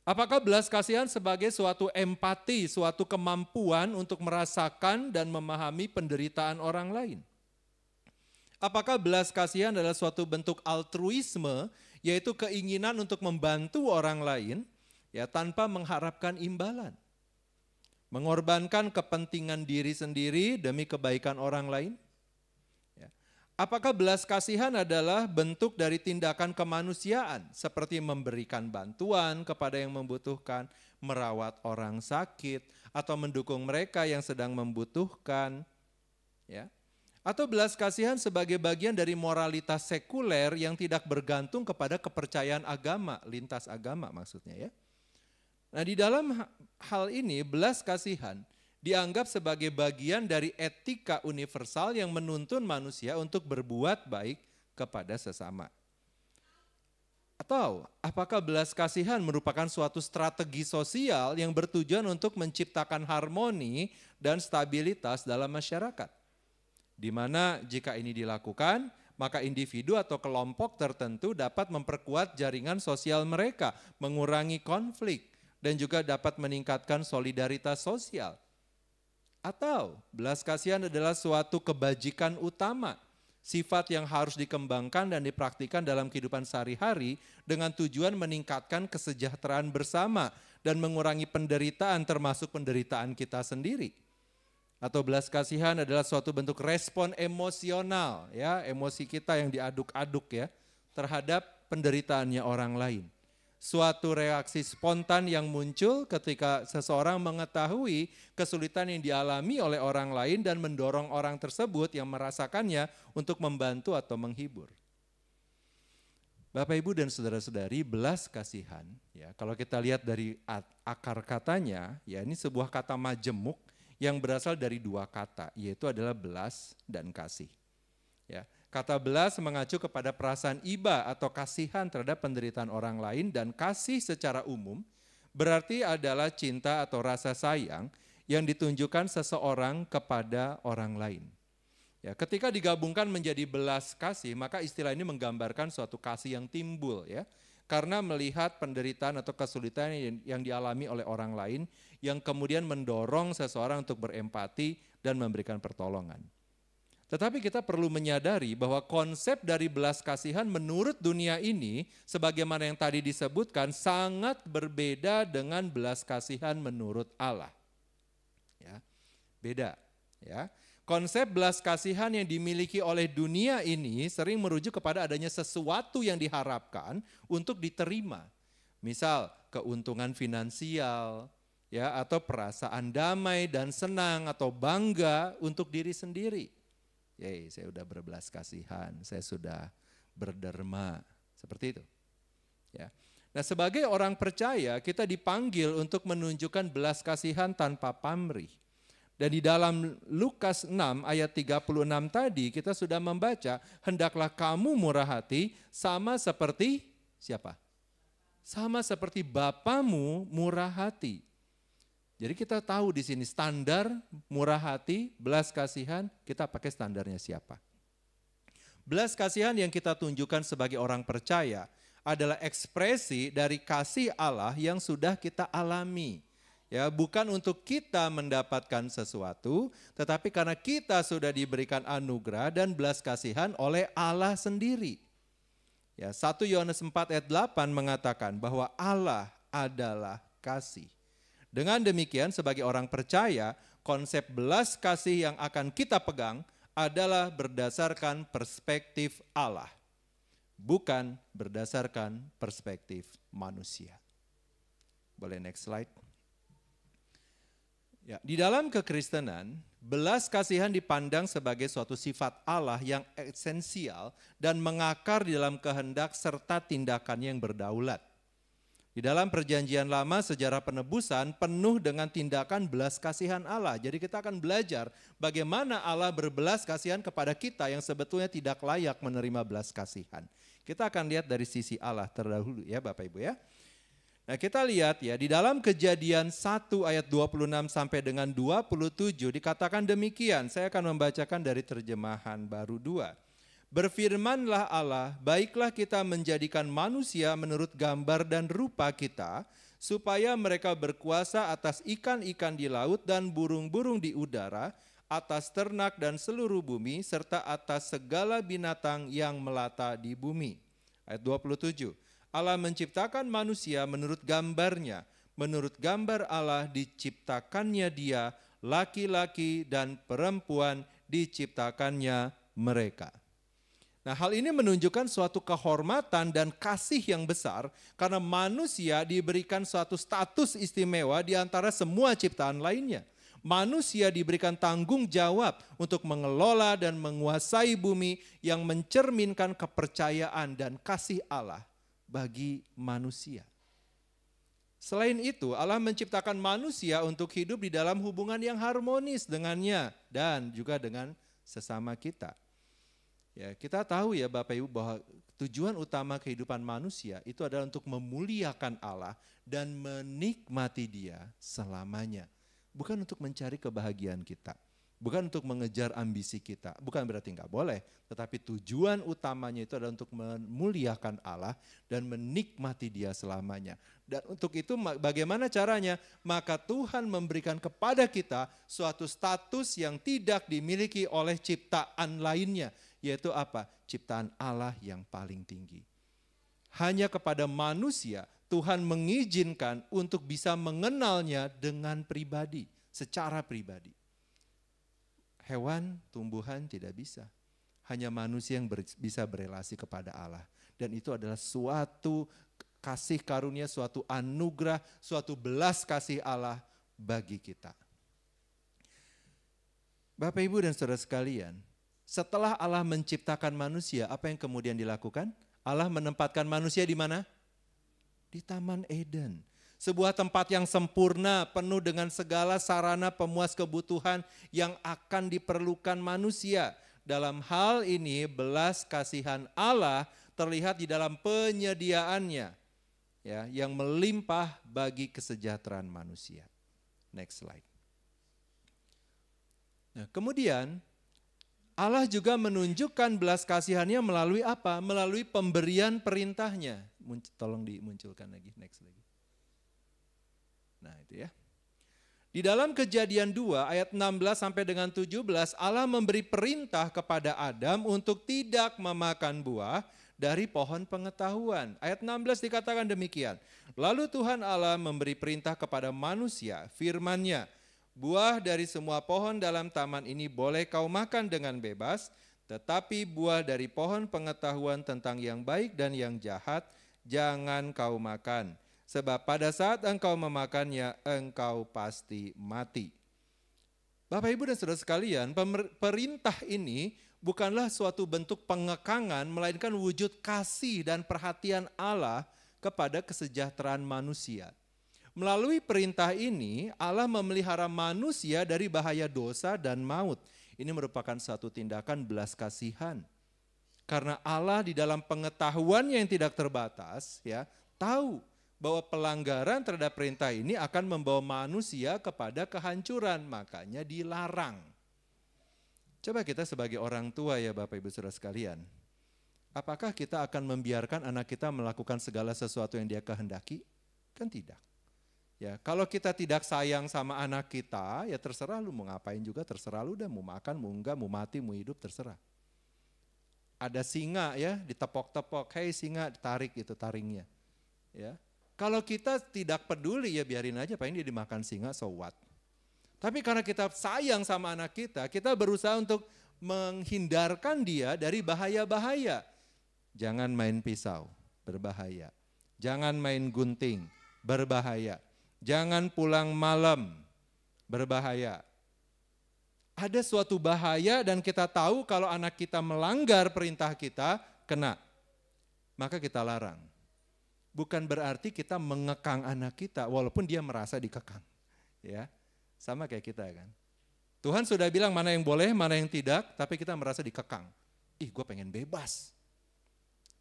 Apakah belas kasihan sebagai suatu empati, suatu kemampuan untuk merasakan dan memahami penderitaan orang lain? Apakah belas kasihan adalah suatu bentuk altruisme, yaitu keinginan untuk membantu orang lain ya tanpa mengharapkan imbalan? Mengorbankan kepentingan diri sendiri demi kebaikan orang lain? Ya. Apakah belas kasihan adalah bentuk dari tindakan kemanusiaan seperti memberikan bantuan kepada yang membutuhkan, merawat orang sakit, atau mendukung mereka yang sedang membutuhkan? Ya. Atau belas kasihan sebagai bagian dari moralitas sekuler yang tidak bergantung kepada kepercayaan agama, lintas agama maksudnya ya. Nah di dalam hal ini belas kasihan dianggap sebagai bagian dari etika universal yang menuntun manusia untuk berbuat baik kepada sesama. Atau apakah belas kasihan merupakan suatu strategi sosial yang bertujuan untuk menciptakan harmoni dan stabilitas dalam masyarakat? Di mana jika ini dilakukan, maka individu atau kelompok tertentu dapat memperkuat jaringan sosial mereka, mengurangi konflik, dan juga dapat meningkatkan solidaritas sosial. Atau belas kasihan adalah suatu kebajikan utama, sifat yang harus dikembangkan dan dipraktikkan dalam kehidupan sehari-hari dengan tujuan meningkatkan kesejahteraan bersama dan mengurangi penderitaan termasuk penderitaan kita sendiri. Atau belas kasihan adalah suatu bentuk respon emosional, ya, emosi kita yang diaduk-aduk ya terhadap penderitaannya orang lain. Suatu reaksi spontan yang muncul ketika seseorang mengetahui kesulitan yang dialami oleh orang lain dan mendorong orang tersebut yang merasakannya untuk membantu atau menghibur. Bapak Ibu dan saudara-saudari, belas kasihan ya, kalau kita lihat dari akar katanya, ya ini sebuah kata majemuk yang berasal dari dua kata, yaitu adalah belas dan kasih. Ya, kata belas mengacu kepada perasaan iba atau kasihan terhadap penderitaan orang lain, dan kasih secara umum berarti adalah cinta atau rasa sayang yang ditunjukkan seseorang kepada orang lain. Ya, ketika digabungkan menjadi belas kasih, maka istilah ini menggambarkan suatu kasih yang timbul ya, karena melihat penderitaan atau kesulitan yang dialami oleh orang lain yang kemudian mendorong seseorang untuk berempati dan memberikan pertolongan. Tetapi kita perlu menyadari bahwa konsep dari belas kasihan menurut dunia ini, sebagaimana yang tadi disebutkan, sangat berbeda dengan belas kasihan menurut Allah. Ya, beda. Ya. Konsep belas kasihan yang dimiliki oleh dunia ini sering merujuk kepada adanya sesuatu yang diharapkan untuk diterima. Misal keuntungan finansial, ya, atau perasaan damai dan senang atau bangga untuk diri sendiri. Yeay, saya sudah berbelas kasihan, saya sudah berderma, seperti itu. Ya. Nah, sebagai orang percaya kita dipanggil untuk menunjukkan belas kasihan tanpa pamrih. Dan di dalam Lukas 6 ayat 36 tadi kita sudah membaca, hendaklah kamu murah hati sama seperti siapa? Sama seperti Bapamu murah hati. Jadi kita tahu di sini standar murah hati, belas kasihan, kita pakai standarnya siapa? Belas kasihan yang kita tunjukkan sebagai orang percaya adalah ekspresi dari kasih Allah yang sudah kita alami. Ya, bukan untuk kita mendapatkan sesuatu, tetapi karena kita sudah diberikan anugerah dan belas kasihan oleh Allah sendiri. Ya, 1 Yohanes 4 ayat 8 mengatakan bahwa Allah adalah kasih. Dengan demikian sebagai orang percaya, konsep belas kasih yang akan kita pegang adalah berdasarkan perspektif Allah, bukan berdasarkan perspektif manusia. Boleh next slide. Ya, di dalam kekristenan, belas kasihan dipandang sebagai suatu sifat Allah yang esensial dan mengakar di dalam kehendak serta tindakannya yang berdaulat. Di dalam perjanjian lama sejarah penebusan penuh dengan tindakan belas kasihan Allah. Jadi kita akan belajar bagaimana Allah berbelas kasihan kepada kita yang sebetulnya tidak layak menerima belas kasihan. Kita akan lihat dari sisi Allah terdahulu ya Bapak Ibu ya. Nah kita lihat ya di dalam Kejadian 1 ayat 26 sampai dengan 27 dikatakan demikian. Saya akan membacakan dari terjemahan baru 2. Berfirmanlah Allah, baiklah kita menjadikan manusia menurut gambar dan rupa kita, supaya mereka berkuasa atas ikan-ikan di laut dan burung-burung di udara, atas ternak dan seluruh bumi, serta atas segala binatang yang melata di bumi. Ayat 27, Allah menciptakan manusia menurut gambarnya, menurut gambar Allah diciptakannya dia, laki-laki dan perempuan diciptakannya mereka. Nah hal ini menunjukkan suatu kehormatan dan kasih yang besar karena manusia diberikan suatu status istimewa di antara semua ciptaan lainnya. Manusia diberikan tanggung jawab untuk mengelola dan menguasai bumi yang mencerminkan kepercayaan dan kasih Allah bagi manusia. Selain itu Allah menciptakan manusia untuk hidup di dalam hubungan yang harmonis dengannya dan juga dengan sesama kita. Ya, kita tahu ya Bapak Ibu bahwa tujuan utama kehidupan manusia itu adalah untuk memuliakan Allah dan menikmati Dia selamanya. Bukan untuk mencari kebahagiaan kita, bukan untuk mengejar ambisi kita, bukan berarti nggak boleh. Tetapi tujuan utamanya itu adalah untuk memuliakan Allah dan menikmati Dia selamanya. Dan untuk itu bagaimana caranya? Maka Tuhan memberikan kepada kita suatu status yang tidak dimiliki oleh ciptaan lainnya. Yaitu apa? Ciptaan Allah yang paling tinggi. Hanya kepada manusia Tuhan mengizinkan untuk bisa mengenalnya dengan pribadi, secara pribadi. Hewan, tumbuhan tidak bisa. Hanya manusia yang bisa berelasi kepada Allah. Dan itu adalah suatu kasih karunia, suatu anugerah, suatu belas kasih Allah bagi kita. Bapak, Ibu dan saudara sekalian, setelah Allah menciptakan manusia, apa yang kemudian dilakukan? Allah menempatkan manusia di mana? Di Taman Eden. Sebuah tempat yang sempurna, penuh dengan segala sarana pemuas kebutuhan yang akan diperlukan manusia. Dalam hal ini, belas kasihan Allah terlihat di dalam penyediaannya, ya, yang melimpah bagi kesejahteraan manusia. Next slide. Nah, kemudian Allah juga menunjukkan belas kasihannya melalui apa? Melalui pemberian perintahnya. Tolong dimunculkan lagi, next lagi. Nah itu ya. Di dalam Kejadian 2 ayat 16 sampai dengan 17 Allah memberi perintah kepada Adam untuk tidak memakan buah dari pohon pengetahuan. Ayat 16 dikatakan demikian. Lalu Tuhan Allah memberi perintah kepada manusia, firman-Nya, buah dari semua pohon dalam taman ini boleh kau makan dengan bebas, tetapi buah dari pohon pengetahuan tentang yang baik dan yang jahat jangan kau makan. Sebab pada saat engkau memakannya, engkau pasti mati. Bapak, Ibu dan saudara sekalian, perintah ini bukanlah suatu bentuk pengekangan, melainkan wujud kasih dan perhatian Allah kepada kesejahteraan manusia. Melalui perintah ini, Allah memelihara manusia dari bahaya dosa dan maut. Ini merupakan satu tindakan belas kasihan. Karena Allah di dalam pengetahuannya yang tidak terbatas, ya, tahu bahwa pelanggaran terhadap perintah ini akan membawa manusia kepada kehancuran, makanya dilarang. Coba kita sebagai orang tua ya Bapak Ibu Saudara sekalian, apakah kita akan membiarkan anak kita melakukan segala sesuatu yang dia kehendaki? Kan tidak. Ya, kalau kita tidak sayang sama anak kita, ya terserah lu mau ngapain juga, terserah lu dah, mau makan, mau enggak, mau mati, mau hidup, terserah. Ada singa ya, ditepok-tepok, hei singa, tarik itu taringnya. Ya. Kalau kita tidak peduli ya biarin aja, paling dia dimakan singa, so what. Tapi karena kita sayang sama anak kita berusaha untuk menghindarkan dia dari bahaya-bahaya. Jangan main pisau, berbahaya. Jangan main gunting, berbahaya. Jangan pulang malam, berbahaya. Ada suatu bahaya dan kita tahu kalau anak kita melanggar perintah kita, kena. Maka kita larang. bukan berarti kita mengekang anak kita walaupun dia merasa dikekang. Ya, sama kayak kita kan. Tuhan sudah bilang mana yang boleh, mana yang tidak, tapi kita merasa dikekang. Ih, gue pengen bebas.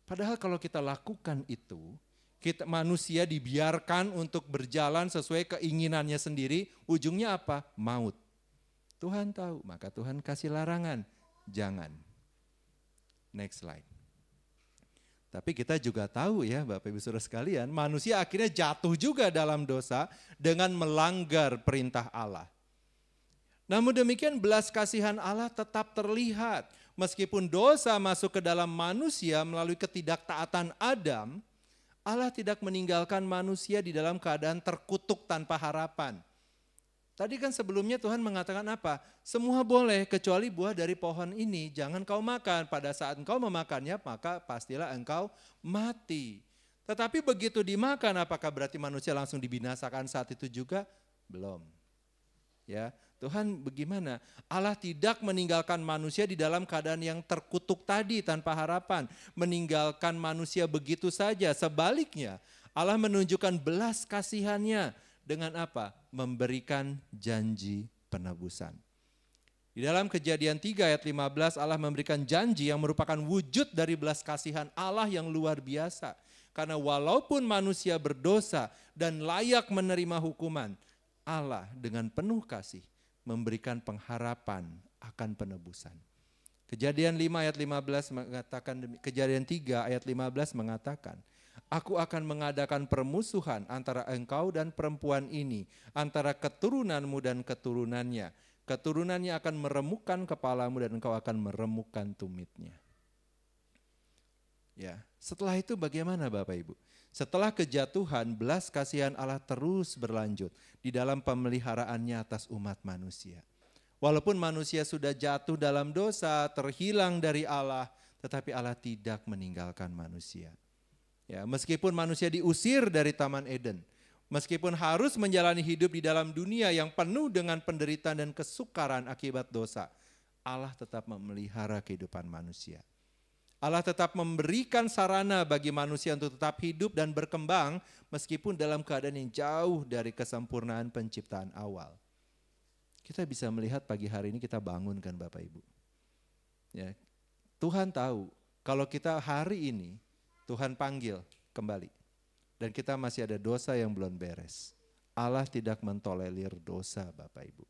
Padahal kalau kita lakukan itu, kita manusia dibiarkan untuk berjalan sesuai keinginannya sendiri, ujungnya apa? Maut. Tuhan tahu, maka Tuhan kasih larangan, jangan. Next slide. Tapi kita juga tahu ya Bapak Ibu Saudara sekalian, manusia akhirnya jatuh juga dalam dosa dengan melanggar perintah Allah. Namun demikian belas kasihan Allah tetap terlihat. Meskipun dosa masuk ke dalam manusia melalui ketidaktaatan Adam, Allah tidak meninggalkan manusia di dalam keadaan terkutuk tanpa harapan. Tadi kan sebelumnya Tuhan mengatakan apa? Semua boleh kecuali buah dari pohon ini, jangan kau makan. Pada saat engkau memakannya maka pastilah engkau mati. Tetapi begitu dimakan apakah berarti manusia langsung dibinasakan saat itu juga? Belum. Ya, Tuhan bagaimana? Allah tidak meninggalkan manusia di dalam keadaan yang terkutuk tadi tanpa harapan. Meninggalkan manusia begitu saja. Sebaliknya Allah menunjukkan belas kasihannya. Dengan apa? Memberikan janji penebusan. Di dalam Kejadian 3 ayat 15 Allah memberikan janji yang merupakan wujud dari belas kasihan Allah yang luar biasa. Karena walaupun manusia berdosa dan layak menerima hukuman, Allah dengan penuh kasih memberikan pengharapan akan penebusan. Kejadian 5 ayat 15 mengatakan, Kejadian 3 ayat 15 mengatakan, Aku akan mengadakan permusuhan antara engkau dan perempuan ini, antara keturunanmu dan keturunannya. Keturunannya akan meremukkan kepalamu dan engkau akan meremukkan tumitnya. Ya, setelah itu bagaimana Bapak Ibu? Setelah kejatuhan, belas kasihan Allah terus berlanjut di dalam pemeliharaannya atas umat manusia. Walaupun manusia sudah jatuh dalam dosa, terhilang dari Allah, tetapi Allah tidak meninggalkan manusia. Ya, meskipun manusia diusir dari Taman Eden, meskipun harus menjalani hidup di dalam dunia yang penuh dengan penderitaan dan kesukaran akibat dosa, Allah tetap memelihara kehidupan manusia. Allah tetap memberikan sarana bagi manusia untuk tetap hidup dan berkembang meskipun dalam keadaan yang jauh dari kesempurnaan penciptaan awal. Kita bisa melihat pagi hari ini kita bangun kan Bapak Ibu. Ya, Tuhan tahu kalau kita hari ini Tuhan panggil kembali dan kita masih ada dosa yang belum beres. Allah tidak mentolerir dosa Bapak Ibu.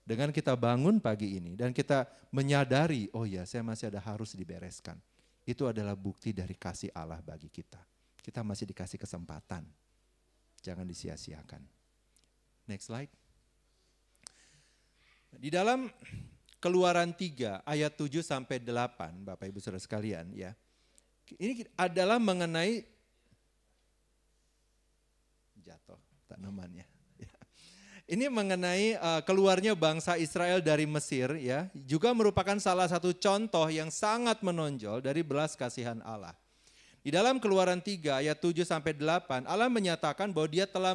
Dengan kita bangun pagi ini dan kita menyadari, oh ya saya masih ada harus dibereskan. Itu adalah bukti dari kasih Allah bagi kita. Kita masih dikasih kesempatan. Jangan disia-siakan. Next slide. Di dalam Keluaran 3 ayat 7 sampai 8 Bapak Ibu Saudara sekalian ya. Ini adalah mengenai jatuh tanamannya. Ini mengenai keluarnya bangsa Israel dari Mesir ya, juga merupakan salah satu contoh yang sangat menonjol dari belas kasihan Allah. Di dalam Keluaran 3 ayat 7 sampai 8 Allah menyatakan bahwa Dia telah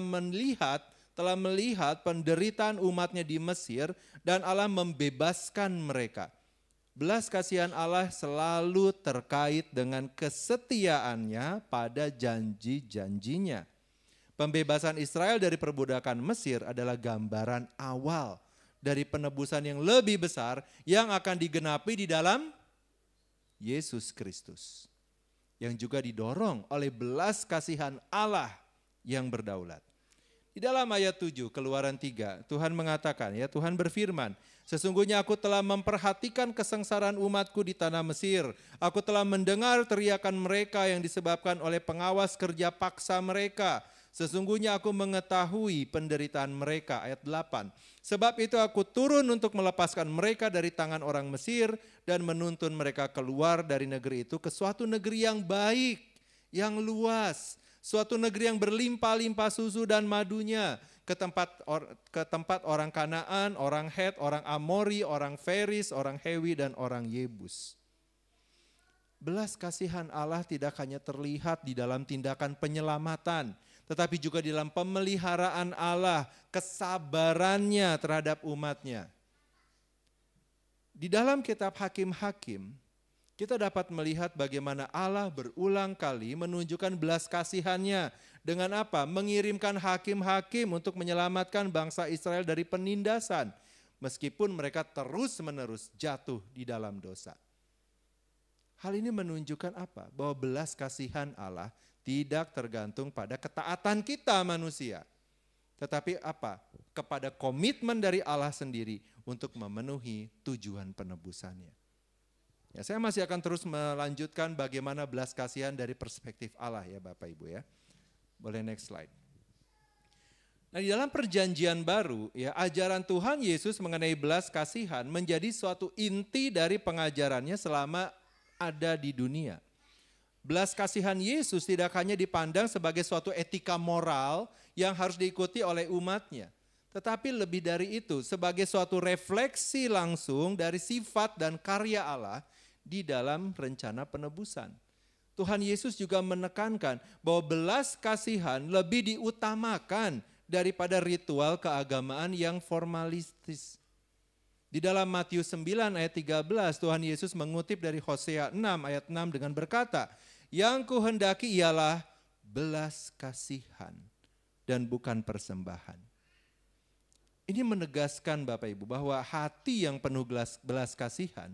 melihat penderitaan umatnya di Mesir dan Allah membebaskan mereka. Belas kasihan Allah selalu terkait dengan kesetiaannya pada janji-janjinya. Pembebasan Israel dari perbudakan Mesir adalah gambaran awal dari penebusan yang lebih besar yang akan digenapi di dalam Yesus Kristus. Yang juga didorong oleh belas kasihan Allah yang berdaulat. Di dalam ayat 7 Keluaran 3 Tuhan mengatakan ya, Tuhan berfirman, sesungguhnya aku telah memperhatikan kesengsaraan umatku di tanah Mesir. Aku telah mendengar teriakan mereka yang disebabkan oleh pengawas kerja paksa mereka. Sesungguhnya aku mengetahui penderitaan mereka. Ayat 8. Sebab itu aku turun untuk melepaskan mereka dari tangan orang Mesir dan menuntun mereka keluar dari negeri itu ke suatu negeri yang baik, yang luas. Suatu negeri yang berlimpah-limpah susu dan madunya. Ke tempat orang Kanaan, orang Het, orang Amori, orang Feris, orang Hewi, dan orang Yebus. Belas kasihan Allah tidak hanya terlihat di dalam tindakan penyelamatan, tetapi juga di dalam pemeliharaan Allah, kesabarannya terhadap umatnya. Di dalam kitab Hakim-Hakim, Kita dapat melihat bagaimana Allah berulang kali menunjukkan belas kasihannya. Dengan apa? Mengirimkan hakim-hakim untuk menyelamatkan bangsa Israel dari penindasan. Meskipun mereka terus-menerus jatuh di dalam dosa. Hal ini menunjukkan apa? Bahwa belas kasihan Allah tidak tergantung pada ketaatan kita manusia. Tetapi apa? Kepada komitmen dari Allah sendiri untuk memenuhi tujuan penebusannya. Ya, saya masih akan terus melanjutkan bagaimana belas kasihan dari perspektif Allah ya Bapak Ibu ya. Boleh next slide. Nah di dalam perjanjian baru ya ajaran Tuhan Yesus mengenai belas kasihan menjadi suatu inti dari pengajarannya selama ada di dunia. Belas kasihan Yesus tidak hanya dipandang sebagai suatu etika moral yang harus diikuti oleh umatnya. Tetapi lebih dari itu sebagai suatu refleksi langsung dari sifat dan karya Allah di dalam rencana penebusan. Tuhan Yesus juga menekankan bahwa belas kasihan lebih diutamakan daripada ritual keagamaan yang formalistis. Di dalam Matius 9 ayat 13 Tuhan Yesus mengutip dari Hosea 6 ayat 6 dengan berkata, "Yang kuhendaki ialah belas kasihan dan bukan persembahan." Ini menegaskan Bapak Ibu bahwa hati yang penuh belas kasihan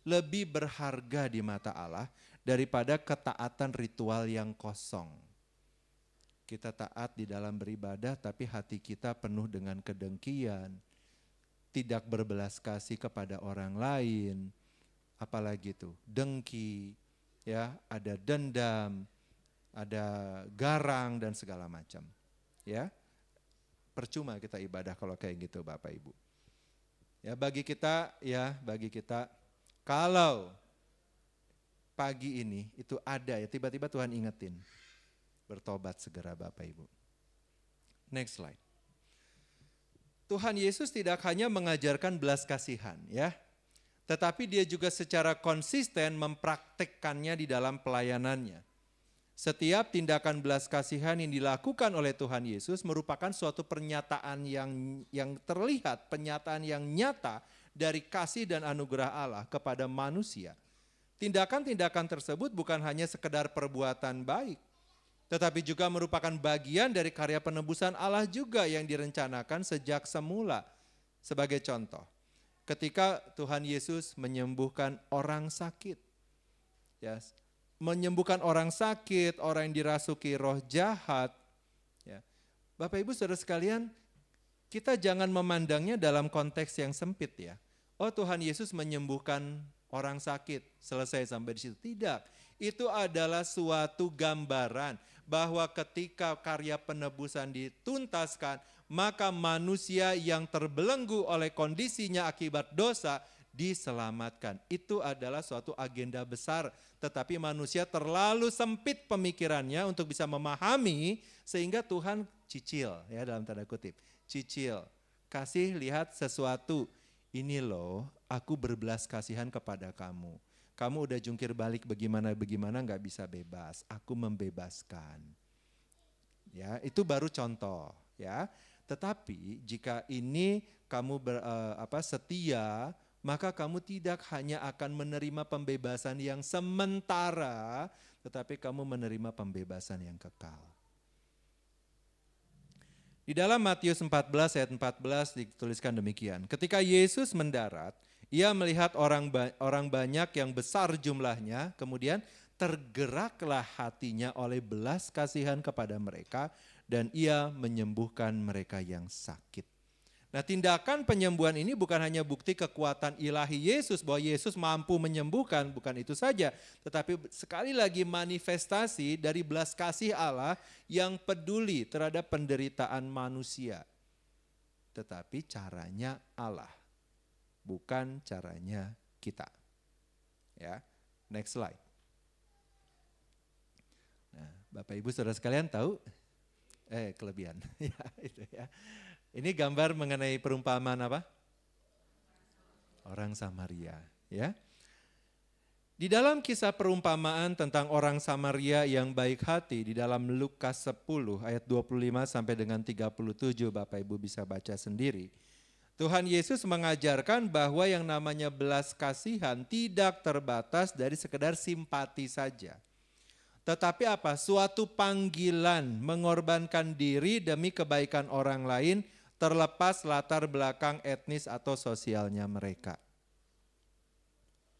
lebih berharga di mata Allah daripada ketaatan ritual yang kosong. Kita taat di dalam beribadah tapi hati kita penuh dengan kedengkian, tidak berbelas kasih kepada orang lain, apalagi itu dengki, ya, ada dendam, ada garang dan segala macam. Ya. Percuma kita ibadah kalau kayak gitu Bapak Ibu. Ya, bagi kita kalau pagi ini itu ada ya tiba-tiba Tuhan ingetin. Bertobat segera Bapak Ibu. Next slide. Tuhan Yesus tidak hanya mengajarkan belas kasihan ya. Tetapi dia juga secara konsisten mempraktekkannya di dalam pelayanannya. Setiap tindakan belas kasihan yang dilakukan oleh Tuhan Yesus merupakan suatu pernyataan yang terlihat, pernyataan yang nyata dari kasih dan anugerah Allah kepada manusia. Tindakan-tindakan tersebut bukan hanya sekedar perbuatan baik, tetapi juga merupakan bagian dari karya penebusan Allah juga yang direncanakan sejak semula. Sebagai contoh, ketika Tuhan Yesus menyembuhkan orang sakit, ya, menyembuhkan orang sakit, orang yang dirasuki roh jahat. Ya. Bapak Ibu Saudara sekalian, kita jangan memandangnya dalam konteks yang sempit ya. Oh Tuhan Yesus menyembuhkan orang sakit, selesai sampai di situ. Tidak, itu adalah suatu gambaran bahwa ketika karya penebusan dituntaskan, maka manusia yang terbelenggu oleh kondisinya akibat dosa diselamatkan. Itu adalah suatu agenda besar, tetapi manusia terlalu sempit pemikirannya untuk bisa memahami sehingga Tuhan cicil ya dalam tanda kutip. Cicil, kasih lihat sesuatu. Ini loh, aku berbelas kasihan kepada kamu. Kamu udah jungkir balik bagaimana nggak bisa bebas. Aku membebaskan. Ya, itu baru contoh ya. Tetapi jika ini kamu setia, maka kamu tidak hanya akan menerima pembebasan yang sementara, tetapi kamu menerima pembebasan yang kekal. Di dalam Matius 14 ayat 14 dituliskan demikian. Ketika Yesus mendarat, ia melihat orang banyak yang besar jumlahnya, kemudian tergeraklah hatinya oleh belas kasihan kepada mereka dan ia menyembuhkan mereka yang sakit. Nah, tindakan penyembuhan ini bukan hanya bukti kekuatan ilahi Yesus bahwa Yesus mampu menyembuhkan, bukan itu saja. Tetapi sekali lagi manifestasi dari belas kasih Allah yang peduli terhadap penderitaan manusia. Tetapi caranya Allah, bukan caranya kita. Ya, next slide. Nah, Bapak Ibu Saudara sekalian tahu kelebihan ya itu ya. Ini gambar mengenai perumpamaan apa? Orang Samaria, ya. Di dalam kisah perumpamaan tentang orang Samaria yang baik hati di dalam Lukas 10 ayat 25 sampai dengan 37 Bapak Ibu bisa baca sendiri. Tuhan Yesus mengajarkan bahwa yang namanya belas kasihan tidak terbatas dari sekedar simpati saja. Tetapi apa? Suatu panggilan mengorbankan diri demi kebaikan orang lain terlepas latar belakang etnis atau sosialnya mereka.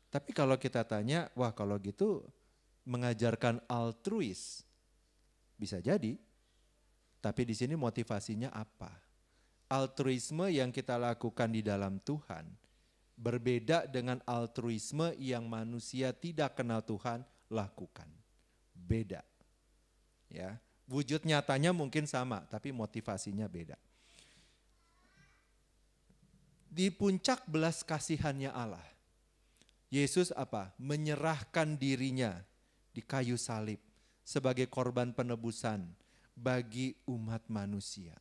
Tapi kalau kita tanya, wah kalau gitu mengajarkan altruis, bisa jadi. Tapi di sini motivasinya apa? Altruisme yang kita lakukan di dalam Tuhan berbeda dengan altruisme yang manusia tidak kenal Tuhan lakukan. Beda. Ya, wujud nyatanya mungkin sama, tapi motivasinya beda. Di puncak belas kasihannya Allah, Yesus apa? Menyerahkan dirinya di kayu salib sebagai korban penebusan bagi umat manusia.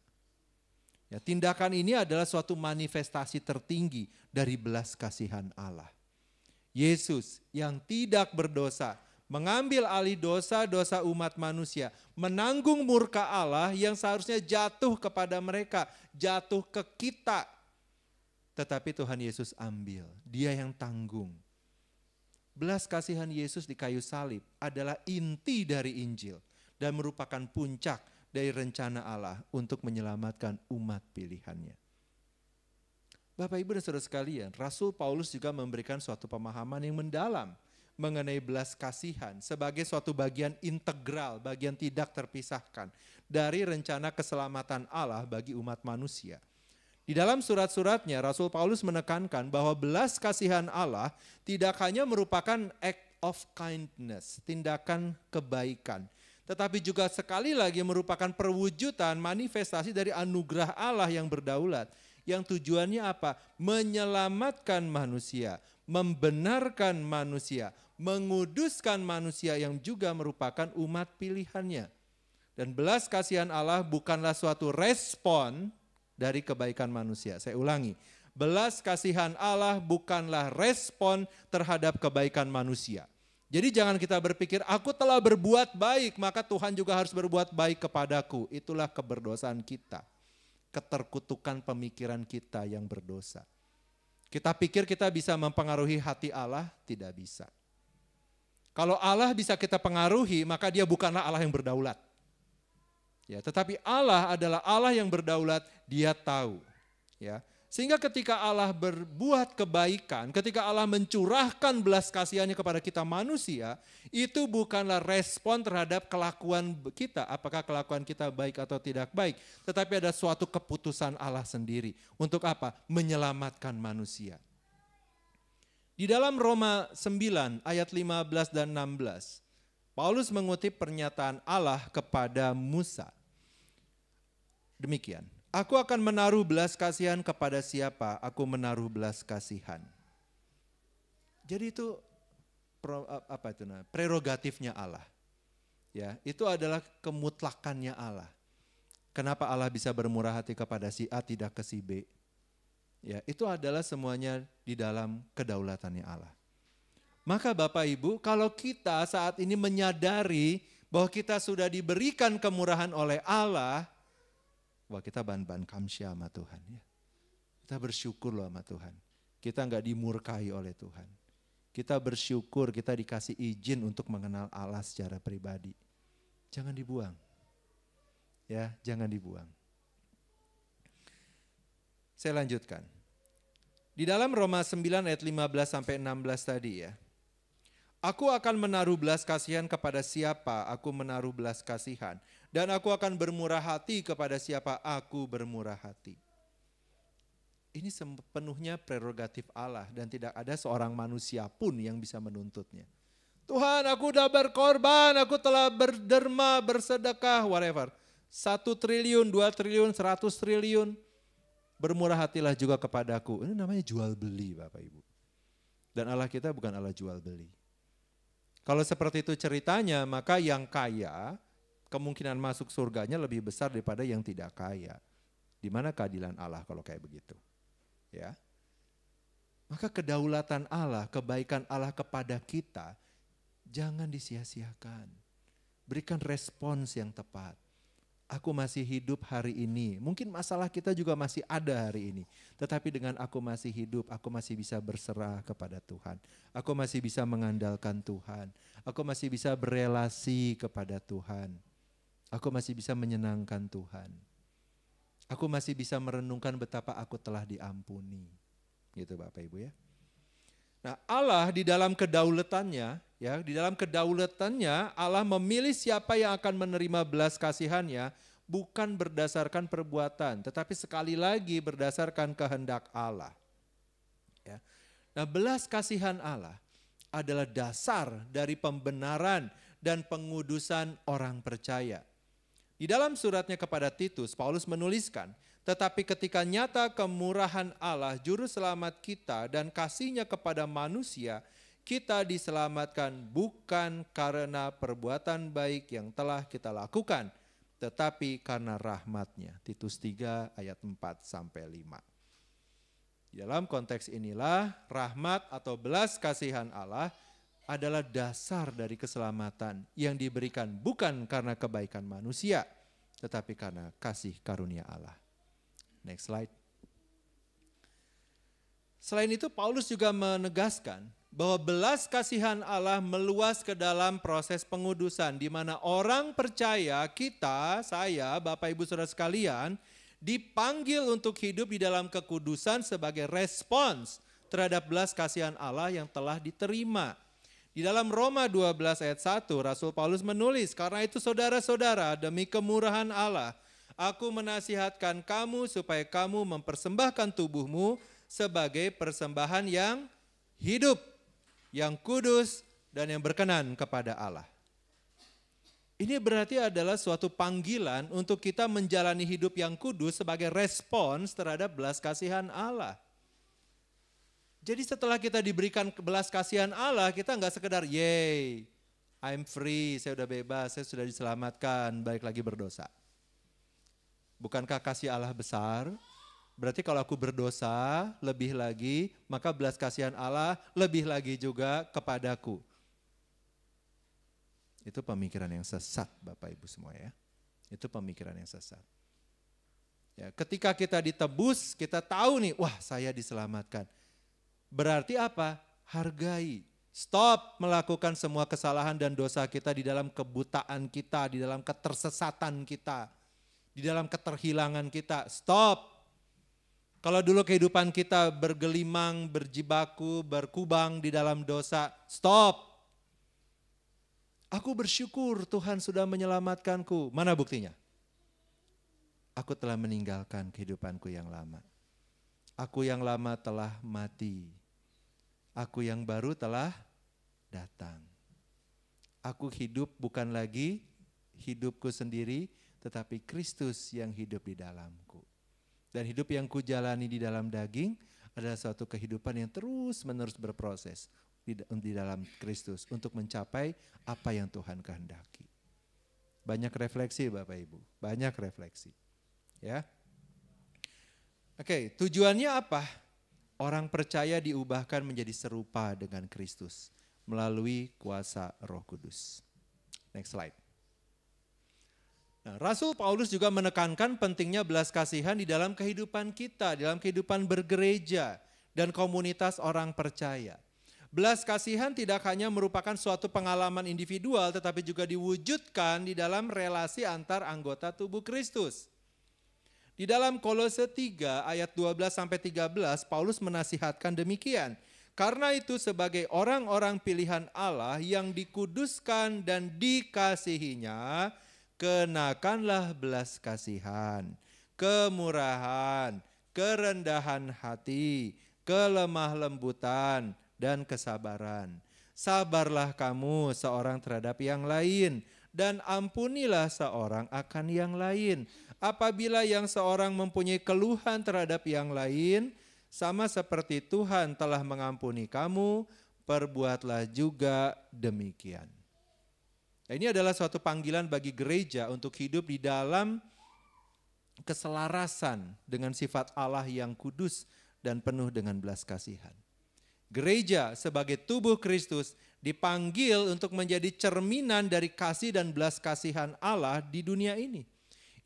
Ya, tindakan ini adalah suatu manifestasi tertinggi dari belas kasihan Allah. Yesus yang tidak berdosa mengambil alih dosa-dosa umat manusia, menanggung murka Allah yang seharusnya jatuh kepada mereka, jatuh ke kita. Tetapi Tuhan Yesus ambil, dia yang tanggung. Belas kasihan Yesus di kayu salib adalah inti dari Injil dan merupakan puncak dari rencana Allah untuk menyelamatkan umat pilihannya. Bapak, Ibu dan Saudara sekalian, Rasul Paulus juga memberikan suatu pemahaman yang mendalam mengenai belas kasihan sebagai suatu bagian integral, bagian tidak terpisahkan dari rencana keselamatan Allah bagi umat manusia. Di dalam surat-suratnya, Rasul Paulus menekankan bahwa belas kasihan Allah tidak hanya merupakan act of kindness, tindakan kebaikan, tetapi juga sekali lagi merupakan perwujudan manifestasi dari anugerah Allah yang berdaulat, yang tujuannya apa? Menyelamatkan manusia, membenarkan manusia, menguduskan manusia yang juga merupakan umat pilihannya. Dan belas kasihan Allah bukanlah suatu respon dari kebaikan manusia. Saya ulangi, belas kasihan Allah bukanlah respon terhadap kebaikan manusia. Jadi jangan kita berpikir, aku telah berbuat baik, maka Tuhan juga harus berbuat baik kepadaku. Itulah keberdosaan kita, keterkutukan pemikiran kita yang berdosa. Kita pikir kita bisa mempengaruhi hati Allah, tidak bisa. Kalau Allah bisa kita pengaruhi, maka dia bukanlah Allah yang berdaulat. Ya, tetapi Allah adalah Allah yang berdaulat, dia tahu. Ya, sehingga ketika Allah berbuat kebaikan, ketika Allah mencurahkan belas kasihannya kepada kita manusia, itu bukanlah respon terhadap kelakuan kita, apakah kelakuan kita baik atau tidak baik, tetapi ada suatu keputusan Allah sendiri. Untuk apa? Menyelamatkan manusia. Di dalam Roma 9 ayat 15 dan 16, Paulus mengutip pernyataan Allah kepada Musa. Demikian, aku akan menaruh belas kasihan kepada siapa aku menaruh belas kasihan. Jadi itu prerogatifnya Allah. Ya, itu adalah kemutlakannya Allah. Kenapa Allah bisa bermurah hati kepada si A tidak ke si B? Ya, itu adalah semuanya di dalam kedaulatannya Allah. Maka Bapak Ibu, kalau kita saat ini menyadari bahwa kita sudah diberikan kemurahan oleh Allah, wah kita ban-ban kamsya sama Tuhan ya. Kita bersyukur loh sama Tuhan. Kita enggak dimurkai oleh Tuhan. Kita bersyukur kita dikasih izin untuk mengenal Allah secara pribadi. Jangan dibuang. Ya, jangan dibuang. Saya lanjutkan. Di dalam Roma 9 ayat 15 sampai 16 tadi ya. Aku akan menaruh belas kasihan kepada siapa aku menaruh belas kasihan. Dan aku akan bermurah hati kepada siapa aku bermurah hati. Ini sepenuhnya prerogatif Allah dan tidak ada seorang manusia pun yang bisa menuntutnya. Tuhan, aku sudah berkorban, aku telah berderma, bersedekah, whatever. 1 triliun, 2 triliun, 100 triliun. Bermurah hatilah juga kepadaku. Ini namanya jual beli Bapak Ibu. Dan Allah kita bukan Allah jual beli. Kalau seperti itu ceritanya, maka yang kaya kemungkinan masuk surganya lebih besar daripada yang tidak kaya. Di mana keadilan Allah kalau kayak begitu? Ya. Maka kedaulatan Allah, kebaikan Allah kepada kita jangan disia-siakan. Berikan respons yang tepat. Aku masih hidup hari ini. Mungkin masalah kita juga masih ada hari ini. Tetapi dengan aku masih hidup, aku masih bisa berserah kepada Tuhan. Aku masih bisa mengandalkan Tuhan. Aku masih bisa berelasi kepada Tuhan. Aku masih bisa menyenangkan Tuhan. Aku masih bisa merenungkan betapa aku telah diampuni. Gitu Bapak Ibu ya. Nah, Allah di dalam kedaulatannya, ya, di dalam kedaulatannya Allah memilih siapa yang akan menerima belas kasihannya bukan berdasarkan perbuatan, tetapi sekali lagi berdasarkan kehendak Allah. Ya. Nah, belas kasihan Allah adalah dasar dari pembenaran dan pengudusan orang percaya. Di dalam suratnya kepada Titus, Paulus menuliskan, tetapi ketika nyata kemurahan Allah, juru selamat kita dan kasih-Nya kepada manusia, kita diselamatkan bukan karena perbuatan baik yang telah kita lakukan, tetapi karena rahmat-Nya. Titus 3 ayat 4-5. Di dalam konteks inilah rahmat atau belas kasihan Allah adalah dasar dari keselamatan yang diberikan bukan karena kebaikan manusia, tetapi karena kasih karunia Allah. Next slide. Selain itu Paulus juga menegaskan bahwa belas kasihan Allah meluas ke dalam proses pengudusan di mana orang percaya, kita, saya, Bapak Ibu Saudara sekalian, dipanggil untuk hidup di dalam kekudusan sebagai respons terhadap belas kasihan Allah yang telah diterima. Di dalam Roma 12 ayat 1, Rasul Paulus menulis, karena itu saudara-saudara, demi kemurahan Allah, aku menasihatkan kamu supaya kamu mempersembahkan tubuhmu sebagai persembahan yang hidup, yang kudus, dan yang berkenan kepada Allah. Ini berarti adalah suatu panggilan untuk kita menjalani hidup yang kudus sebagai respons terhadap belas kasihan Allah. Jadi setelah kita diberikan belas kasihan Allah, kita nggak sekedar yay, I'm free, saya udah bebas, saya sudah diselamatkan, balik lagi berdosa. Bukankah kasih Allah besar? Berarti kalau aku berdosa lebih lagi, maka belas kasihan Allah lebih lagi juga kepadaku. Itu pemikiran yang sesat Bapak Ibu semua ya. Itu pemikiran yang sesat. Ya, ketika kita ditebus, kita tahu nih, wah saya diselamatkan. Berarti apa? Hargai. Stop melakukan semua kesalahan dan dosa kita di dalam kebutaan kita, di dalam ketersesatan kita, di dalam keterhilangan kita. Stop. Kalau dulu kehidupan kita bergelimang, berjibaku, berkubang di dalam dosa, stop. Aku bersyukur Tuhan sudah menyelamatkanku. Mana buktinya? Aku telah meninggalkan kehidupanku yang lama. Aku yang lama telah mati. Aku yang baru telah datang. Aku hidup bukan lagi hidupku sendiri, tetapi Kristus yang hidup di dalamku. Dan hidup yang kujalani di dalam daging adalah suatu kehidupan yang terus-menerus berproses di dalam Kristus untuk mencapai apa yang Tuhan kehendaki. Banyak refleksi Bapak Ibu, banyak refleksi. Ya. Oke, tujuannya apa? Orang percaya diubahkan menjadi serupa dengan Kristus melalui kuasa Roh Kudus. Next slide. Nah, Rasul Paulus juga menekankan pentingnya belas kasihan di dalam kehidupan kita, dalam kehidupan bergereja dan komunitas orang percaya. Belas kasihan tidak hanya merupakan suatu pengalaman individual tetapi juga diwujudkan di dalam relasi antar anggota tubuh Kristus. Di dalam Kolose 3 ayat 12-13 Paulus menasihatkan demikian. Karena itu sebagai orang-orang pilihan Allah yang dikuduskan dan dikasihinya, kenakanlah belas kasihan, kemurahan, kerendahan hati, kelemah lembutan, dan kesabaran. Sabarlah kamu seorang terhadap yang lain, dan ampunilah seorang akan yang lain. Apabila yang seorang mempunyai keluhan terhadap yang lain, sama seperti Tuhan telah mengampuni kamu, perbuatlah juga demikian. Nah, ini adalah suatu panggilan bagi gereja untuk hidup di dalam keselarasan dengan sifat Allah yang kudus dan penuh dengan belas kasihan. Gereja sebagai tubuh Kristus dipanggil untuk menjadi cerminan dari kasih dan belas kasihan Allah di dunia ini.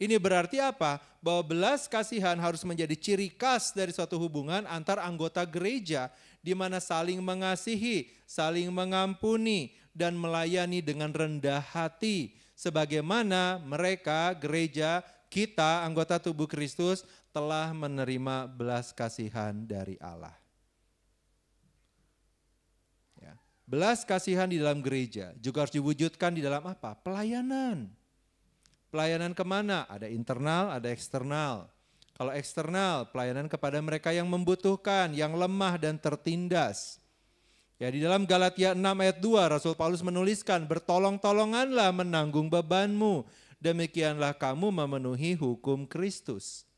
Ini berarti apa? Bahwa belas kasihan harus menjadi ciri khas dari suatu hubungan antar anggota gereja, di mana saling mengasihi, saling mengampuni, dan melayani dengan rendah hati. Sebagaimana mereka, gereja, kita, anggota tubuh Kristus, telah menerima belas kasihan dari Allah. Ya. Belas kasihan di dalam gereja juga harus diwujudkan di dalam apa? Pelayanan. Pelayanan kemana? Ada internal, ada eksternal. Kalau eksternal, pelayanan kepada mereka yang membutuhkan, yang lemah dan tertindas. Ya, di dalam Galatia 6 ayat 2, Rasul Paulus menuliskan, bertolong-tolonganlah menanggung bebanmu, demikianlah kamu memenuhi hukum Kristus.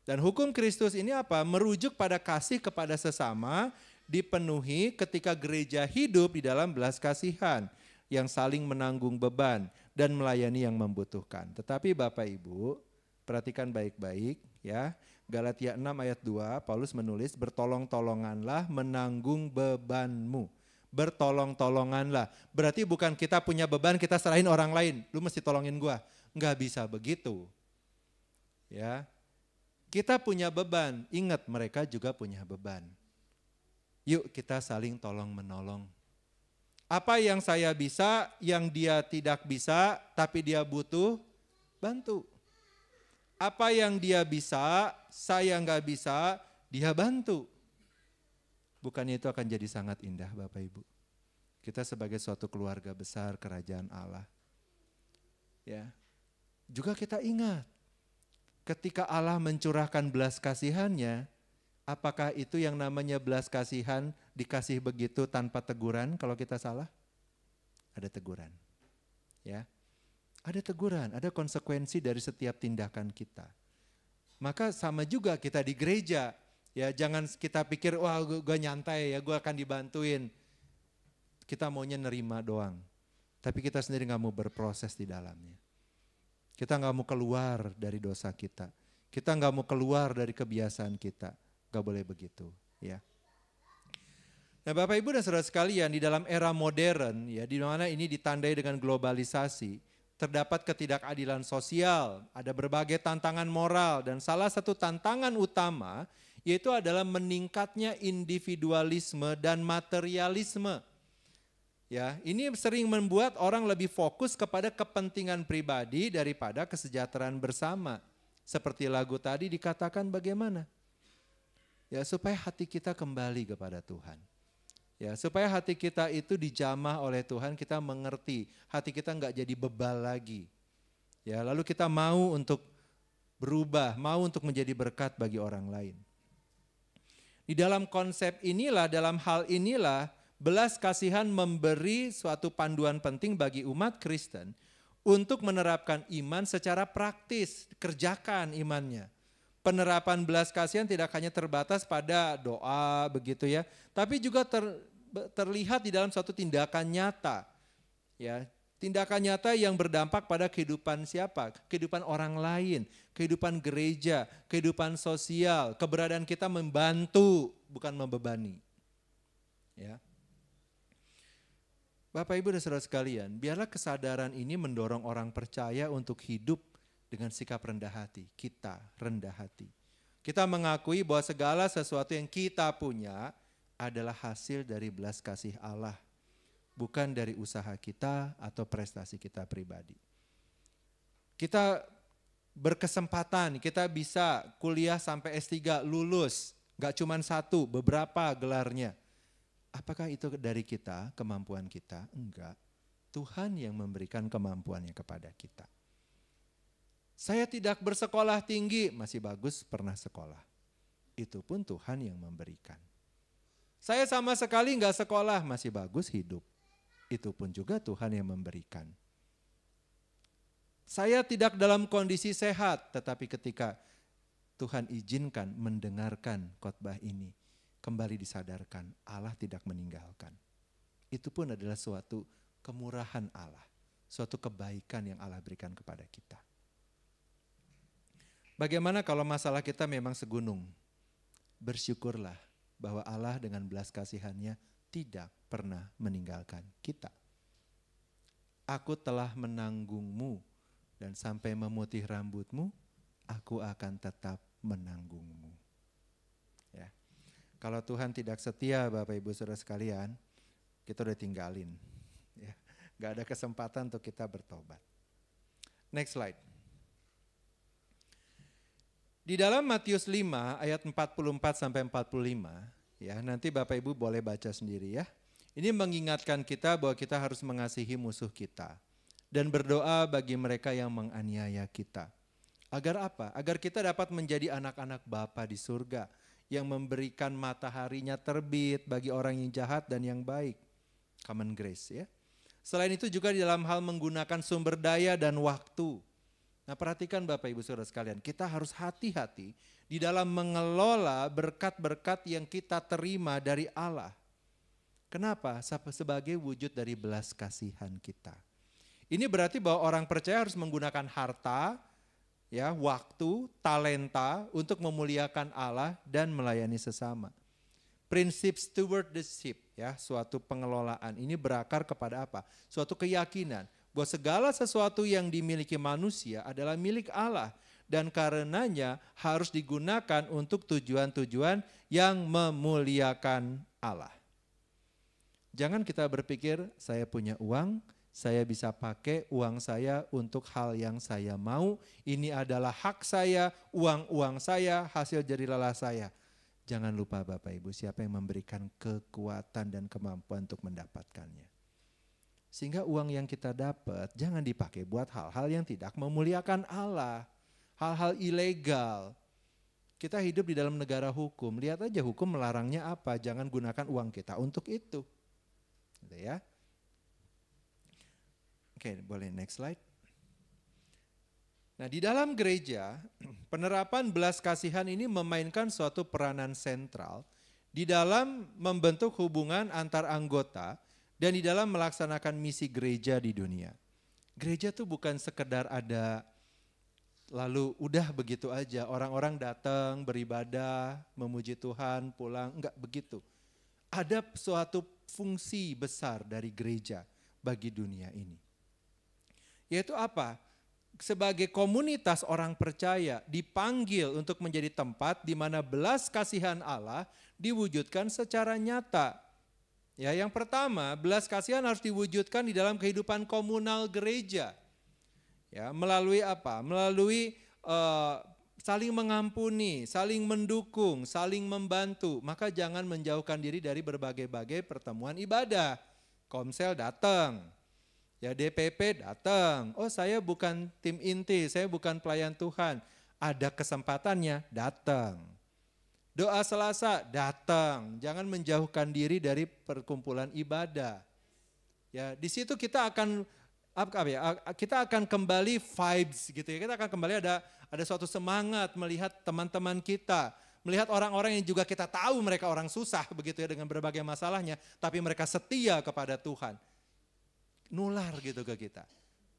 Dan hukum Kristus ini apa? Merujuk pada kasih kepada sesama, dipenuhi ketika gereja hidup di dalam belas kasihan, yang saling menanggung beban dan melayani yang membutuhkan. Tetapi Bapak Ibu, perhatikan baik-baik ya. Galatia 6 ayat 2, Paulus menulis bertolong-tolonganlah menanggung bebanmu. Bertolong-tolonganlah. Berarti bukan kita punya beban kita serahin orang lain, lu mesti tolongin gua. Enggak bisa begitu. Ya. Kita punya beban, ingat mereka juga punya beban. Yuk kita saling tolong menolong. Apa yang saya bisa, yang dia tidak bisa, tapi dia butuh, bantu. Apa yang dia bisa, saya nggak bisa, dia bantu. Bukannya itu akan jadi sangat indah Bapak Ibu. Kita sebagai suatu keluarga besar kerajaan Allah. Ya. Juga kita ingat, ketika Allah mencurahkan belas kasihannya, apakah itu yang namanya belas kasihan dikasih begitu tanpa teguran kalau kita salah? Ada teguran. Ya. Ada teguran, ada konsekuensi dari setiap tindakan kita. Maka sama juga kita di gereja. Ya, jangan kita pikir wah gue nyantai ya, gue akan dibantuin. Kita maunya nerima doang. Tapi kita sendiri gak mau berproses di dalamnya. Kita gak mau keluar dari dosa kita. Kita gak mau keluar dari kebiasaan kita. Gak boleh begitu, ya. Nah, Bapak Ibu dan Saudara sekalian, di dalam era modern, ya, di mana ini ditandai dengan globalisasi, terdapat ketidakadilan sosial, ada berbagai tantangan moral, dan salah satu tantangan utama yaitu adalah meningkatnya individualisme dan materialisme. Ya, ini sering membuat orang lebih fokus kepada kepentingan pribadi daripada kesejahteraan bersama. Seperti lagu tadi dikatakan bagaimana? Ya, supaya hati kita kembali kepada Tuhan. Ya, supaya hati kita itu dijamah oleh Tuhan, kita mengerti, hati kita enggak jadi bebal lagi. Ya, lalu kita mau untuk berubah, mau untuk menjadi berkat bagi orang lain. Di dalam konsep inilah, dalam hal inilah, belas kasihan memberi suatu panduan penting bagi umat Kristen untuk menerapkan iman secara praktis, kerjakan imannya. Penerapan belas kasihan tidak hanya terbatas pada doa begitu ya, tapi juga terlihat di dalam suatu tindakan nyata. Ya, tindakan nyata yang berdampak pada kehidupan siapa? Kehidupan orang lain, kehidupan gereja, kehidupan sosial, keberadaan kita membantu bukan membebani. Ya. Bapak Ibu dan Saudara sekalian, biarlah kesadaran ini mendorong orang percaya untuk hidup dengan sikap rendah hati. Kita rendah hati. Kita mengakui bahwa segala sesuatu yang kita punya adalah hasil dari belas kasih Allah. Bukan dari usaha kita atau prestasi kita pribadi. Kita berkesempatan, kita bisa kuliah sampai S3 lulus. Gak cuma satu, beberapa gelarnya. Apakah itu dari kita, kemampuan kita? Enggak. Tuhan yang memberikan kemampuannya kepada kita. Saya tidak bersekolah tinggi, masih bagus pernah sekolah. Itu pun Tuhan yang memberikan. Saya sama sekali enggak sekolah, masih bagus hidup. Itu pun juga Tuhan yang memberikan. Saya tidak dalam kondisi sehat, tetapi ketika Tuhan izinkan mendengarkan khotbah ini, kembali disadarkan Allah tidak meninggalkan. Itu pun adalah suatu kemurahan Allah, suatu kebaikan yang Allah berikan kepada kita. Bagaimana kalau masalah kita memang segunung? Bersyukurlah bahwa Allah dengan belas kasihannya tidak pernah meninggalkan kita. Aku telah menanggungmu Dan sampai memutih rambutmu, aku akan tetap menanggungmu. Ya. Kalau Tuhan tidak setia Bapak Ibu Saudara sekalian, kita udah tinggalin. Ya. Gak ada kesempatan untuk kita bertobat. Next slide. Di dalam Matius 5 ayat 44 sampai 45, ya nanti Bapak Ibu boleh baca sendiri ya. Ini mengingatkan kita bahwa kita harus mengasihi musuh kita dan berdoa bagi mereka yang menganiaya kita. Agar apa? Agar kita dapat menjadi anak-anak Bapa di surga yang memberikan mataharinya terbit bagi orang yang jahat dan yang baik. Common grace ya. Selain itu juga di dalam hal menggunakan sumber daya dan waktu. Nah perhatikan Bapak Ibu Saudara sekalian, kita harus hati-hati di dalam mengelola berkat-berkat yang kita terima dari Allah. Kenapa? Sebagai wujud dari belas kasihan kita. Ini berarti bahwa orang percaya harus menggunakan harta, ya, waktu, talenta untuk memuliakan Allah dan melayani sesama. Prinsip stewardship, ya, suatu pengelolaan ini berakar kepada apa? Suatu keyakinan bahwa segala sesuatu yang dimiliki manusia adalah milik Allah dan karenanya harus digunakan untuk tujuan-tujuan yang memuliakan Allah. Jangan kita berpikir saya punya uang, saya bisa pakai uang saya untuk hal yang saya mau, ini adalah hak saya, uang saya, hasil jerilelah saya. Jangan lupa Bapak Ibu, siapa yang memberikan kekuatan dan kemampuan untuk mendapatkannya. Sehingga uang yang kita dapat jangan dipakai buat hal-hal yang tidak memuliakan Allah. Hal-hal ilegal. Kita hidup di dalam negara hukum, lihat aja hukum melarangnya apa, jangan gunakan uang kita untuk itu. Gitu ya. Oke, boleh next slide. Nah di dalam gereja, penerapan belas kasihan ini memainkan suatu peranan sentral di dalam membentuk hubungan antar anggota dan di dalam melaksanakan misi gereja di dunia. Gereja tuh bukan sekedar ada lalu udah begitu aja, orang-orang datang beribadah, memuji Tuhan, pulang, enggak begitu. Ada suatu fungsi besar dari gereja bagi dunia ini. Yaitu apa? Sebagai komunitas orang percaya dipanggil untuk menjadi tempat di mana belas kasihan Allah diwujudkan secara nyata. Ya, yang pertama, belas kasihan harus diwujudkan di dalam kehidupan komunal gereja. Ya, melalui apa? Melalui saling mengampuni, saling mendukung, saling membantu. Maka jangan menjauhkan diri dari berbagai-bagai pertemuan ibadah. Komsel datang, ya DPP datang. Oh saya bukan tim inti, saya bukan pelayan Tuhan. Ada kesempatannya, datang. Doa Selasa, datang. Jangan menjauhkan diri dari perkumpulan ibadah. Ya, di situ kita akan kita akan kembali vibes gitu ya. Kita akan kembali ada suatu semangat melihat teman-teman kita, melihat orang-orang yang juga kita tahu mereka orang susah begitu ya dengan berbagai masalahnya, tapi mereka setia kepada Tuhan. Nular gitu ke kita.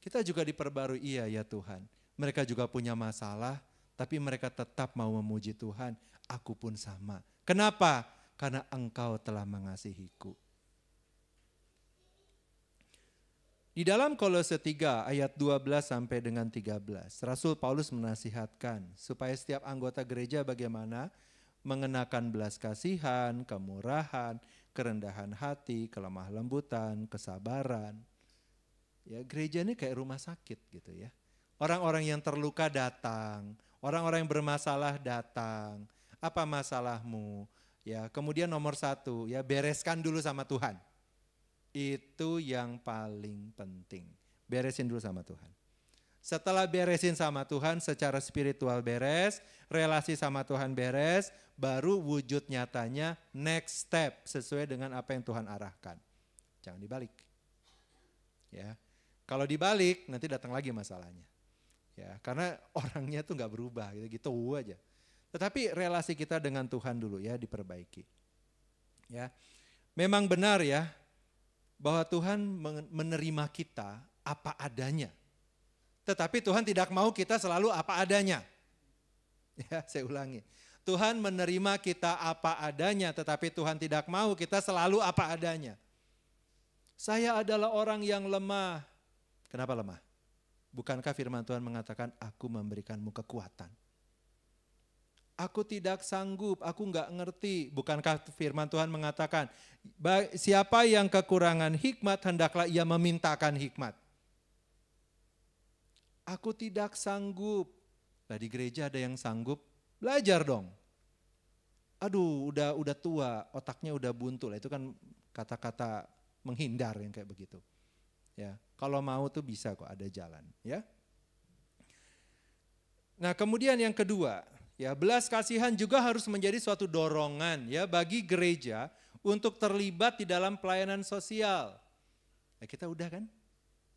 Kita juga diperbarui, iya ya Tuhan. Mereka juga punya masalah, tapi mereka tetap mau memuji Tuhan. Aku pun sama. Kenapa? Karena Engkau telah mengasihiku. Di dalam Kolose 3 ayat 12 sampai dengan 13, Rasul Paulus menasihatkan supaya setiap anggota gereja bagaimana mengenakan belas kasihan, kemurahan, kerendahan hati, kelemah lembutan, kesabaran. Ya, gereja ini kayak rumah sakit gitu ya. Orang-orang yang terluka datang, orang-orang yang bermasalah datang. Apa masalahmu? Ya, kemudian nomor 1, ya bereskan dulu sama Tuhan. Itu yang paling penting. Beresin dulu sama Tuhan. Setelah beresin sama Tuhan secara spiritual beres, relasi sama Tuhan beres, baru wujud nyatanya next step sesuai dengan apa yang Tuhan arahkan. Jangan dibalik. Ya. Kalau dibalik nanti datang lagi masalahnya. Ya, karena orangnya tuh nggak berubah gitu aja. Tetapi relasi kita dengan Tuhan dulu ya diperbaiki. Ya. Memang benar ya bahwa Tuhan menerima kita apa adanya. Tetapi Tuhan tidak mau kita selalu apa adanya. Ya, saya ulangi. Tuhan menerima kita apa adanya, tetapi Tuhan tidak mau kita selalu apa adanya. Saya adalah orang yang lemah. Kenapa lemah? Bukankah firman Tuhan mengatakan, aku memberikanmu kekuatan. Aku tidak sanggup, aku enggak ngerti. Bukankah firman Tuhan mengatakan, siapa yang kekurangan hikmat, hendaklah ia memintakan hikmat. Aku tidak sanggup. Nah, di gereja ada yang sanggup, belajar dong. Aduh, udah tua, otaknya udah buntu lah. Itu kan kata-kata menghindar yang kayak begitu. Ya, kalau mau tuh bisa kok, ada jalan, ya. Nah, kemudian yang kedua, ya, belas kasihan juga harus menjadi suatu dorongan ya bagi gereja untuk terlibat di dalam pelayanan sosial. Nah, kita udah kan?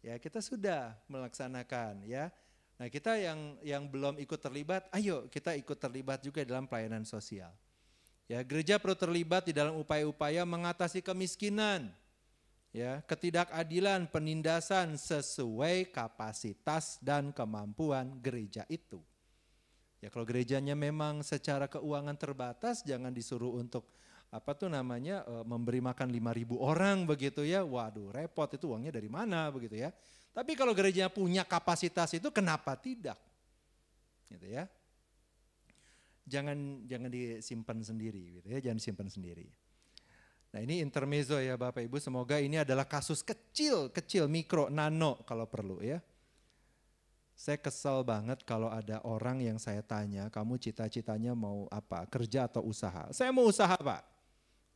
Ya, kita sudah melaksanakan ya. Nah, kita yang belum ikut terlibat, ayo kita ikut terlibat juga dalam pelayanan sosial. Ya, gereja perlu terlibat di dalam upaya-upaya mengatasi kemiskinan. Ya, ketidakadilan, penindasan sesuai kapasitas dan kemampuan gereja itu. Ya, kalau gerejanya memang secara keuangan terbatas, jangan disuruh untuk memberi makan 5.000 orang begitu ya. Waduh, repot, itu uangnya dari mana begitu ya. Tapi kalau gerejanya punya kapasitas itu, kenapa tidak? Gitu ya. Jangan disimpan sendiri gitu ya, jangan disimpan sendiri. Nah, ini intermezzo ya Bapak Ibu, semoga ini adalah kasus kecil, mikro, nano kalau perlu ya. Saya kesel banget kalau ada orang yang saya tanya, kamu cita-citanya mau apa, kerja atau usaha? Saya mau usaha Pak.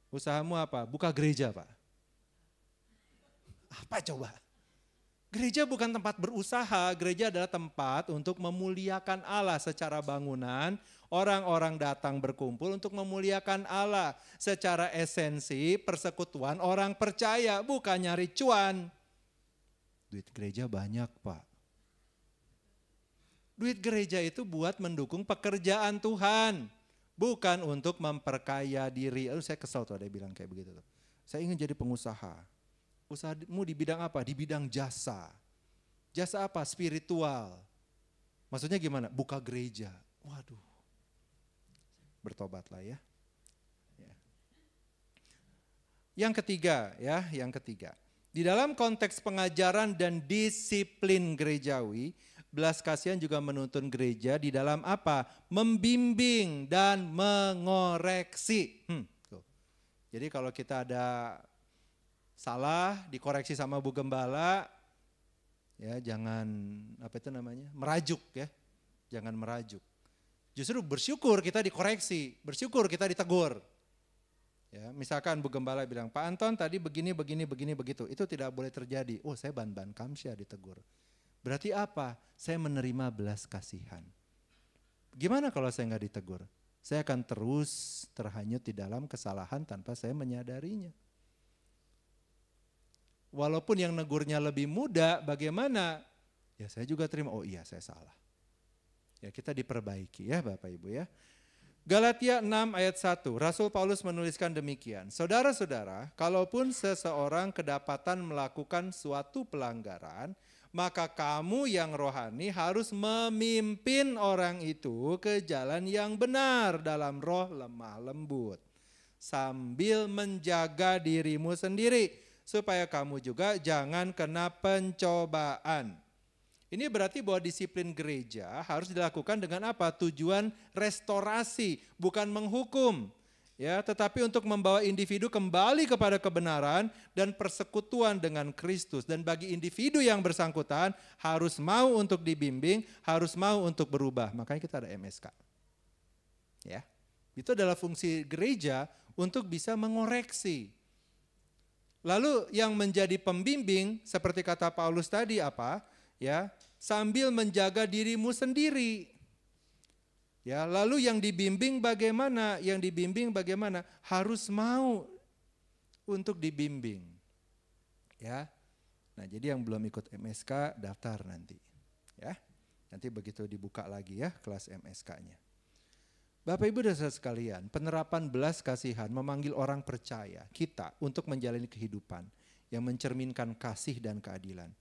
Usahamu apa? Buka gereja Pak. Apa coba? Gereja bukan tempat berusaha, gereja adalah tempat untuk memuliakan Allah secara bangunan. Orang-orang datang berkumpul untuk memuliakan Allah. Secara esensi persekutuan orang percaya, bukan nyari cuan. Duit gereja banyak Pak. Duit gereja itu buat mendukung pekerjaan Tuhan. Bukan untuk memperkaya diri. Saya kesal tuh ada yang bilang kayak begitu tuh. Saya ingin jadi pengusaha. Usahamu di bidang apa? Di bidang jasa. Jasa apa? Spiritual. Maksudnya gimana? Buka gereja. Waduh. Bertobatlah ya. Yang ketiga ya, yang ketiga. Di dalam konteks pengajaran dan disiplin gerejawi, belas kasihan juga menuntun gereja di dalam apa? Membimbing dan mengoreksi. Jadi kalau kita ada salah, dikoreksi sama Bu Gembala, ya jangan merajuk ya. Jangan merajuk. Justru bersyukur kita dikoreksi, bersyukur kita ditegur. Ya, misalkan Bu Gembala bilang, Pak Anton tadi begini, begitu. Itu tidak boleh terjadi. Oh, saya ban-ban kamsya ditegur. Berarti apa? Saya menerima belas kasihan. Gimana kalau saya nggak ditegur? Saya akan terus terhanyut di dalam kesalahan tanpa saya menyadarinya. Walaupun yang negurnya lebih muda, bagaimana? Ya saya juga terima, oh iya saya salah. Ya kita diperbaiki ya Bapak Ibu ya. Galatia 6 ayat 1, Rasul Paulus menuliskan demikian. Saudara-saudara, kalaupun seseorang kedapatan melakukan suatu pelanggaran, maka kamu yang rohani harus memimpin orang itu ke jalan yang benar dalam roh lemah lembut. Sambil menjaga dirimu sendiri, supaya kamu juga jangan kena pencobaan. Ini berarti bahwa disiplin gereja harus dilakukan dengan apa? Tujuan restorasi, bukan menghukum. Ya, tetapi untuk membawa individu kembali kepada kebenaran dan persekutuan dengan Kristus. Dan bagi individu yang bersangkutan harus mau untuk dibimbing, harus mau untuk berubah. Makanya kita ada MSK. Ya, itu adalah fungsi gereja untuk bisa mengoreksi. Lalu yang menjadi pembimbing seperti kata Paulus tadi apa? Ya, sambil menjaga dirimu sendiri. Ya, lalu yang dibimbing bagaimana? Yang dibimbing bagaimana? Harus mau untuk dibimbing. Ya. Nah, jadi yang belum ikut MSK daftar nanti. Ya. Nanti begitu dibuka lagi ya kelas MSK-nya. Bapak Ibu dan saudara sekalian, penerapan belas kasihan memanggil orang percaya kita untuk menjalani kehidupan yang mencerminkan kasih dan keadilan.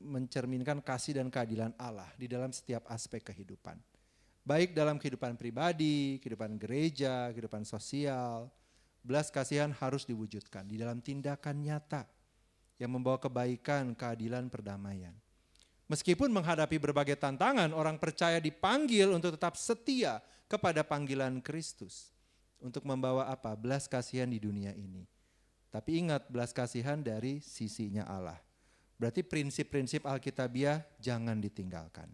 Mencerminkan kasih dan keadilan Allah di dalam setiap aspek kehidupan. Baik dalam kehidupan pribadi, kehidupan gereja, kehidupan sosial. Belas kasihan harus diwujudkan di dalam tindakan nyata yang membawa kebaikan, keadilan, perdamaian. Meskipun menghadapi berbagai tantangan, orang percaya dipanggil untuk tetap setia kepada panggilan Kristus. Untuk membawa apa? Belas kasihan di dunia ini. Tapi ingat, belas kasihan dari sisinya Allah. Berarti prinsip-prinsip Alkitabiah jangan ditinggalkan.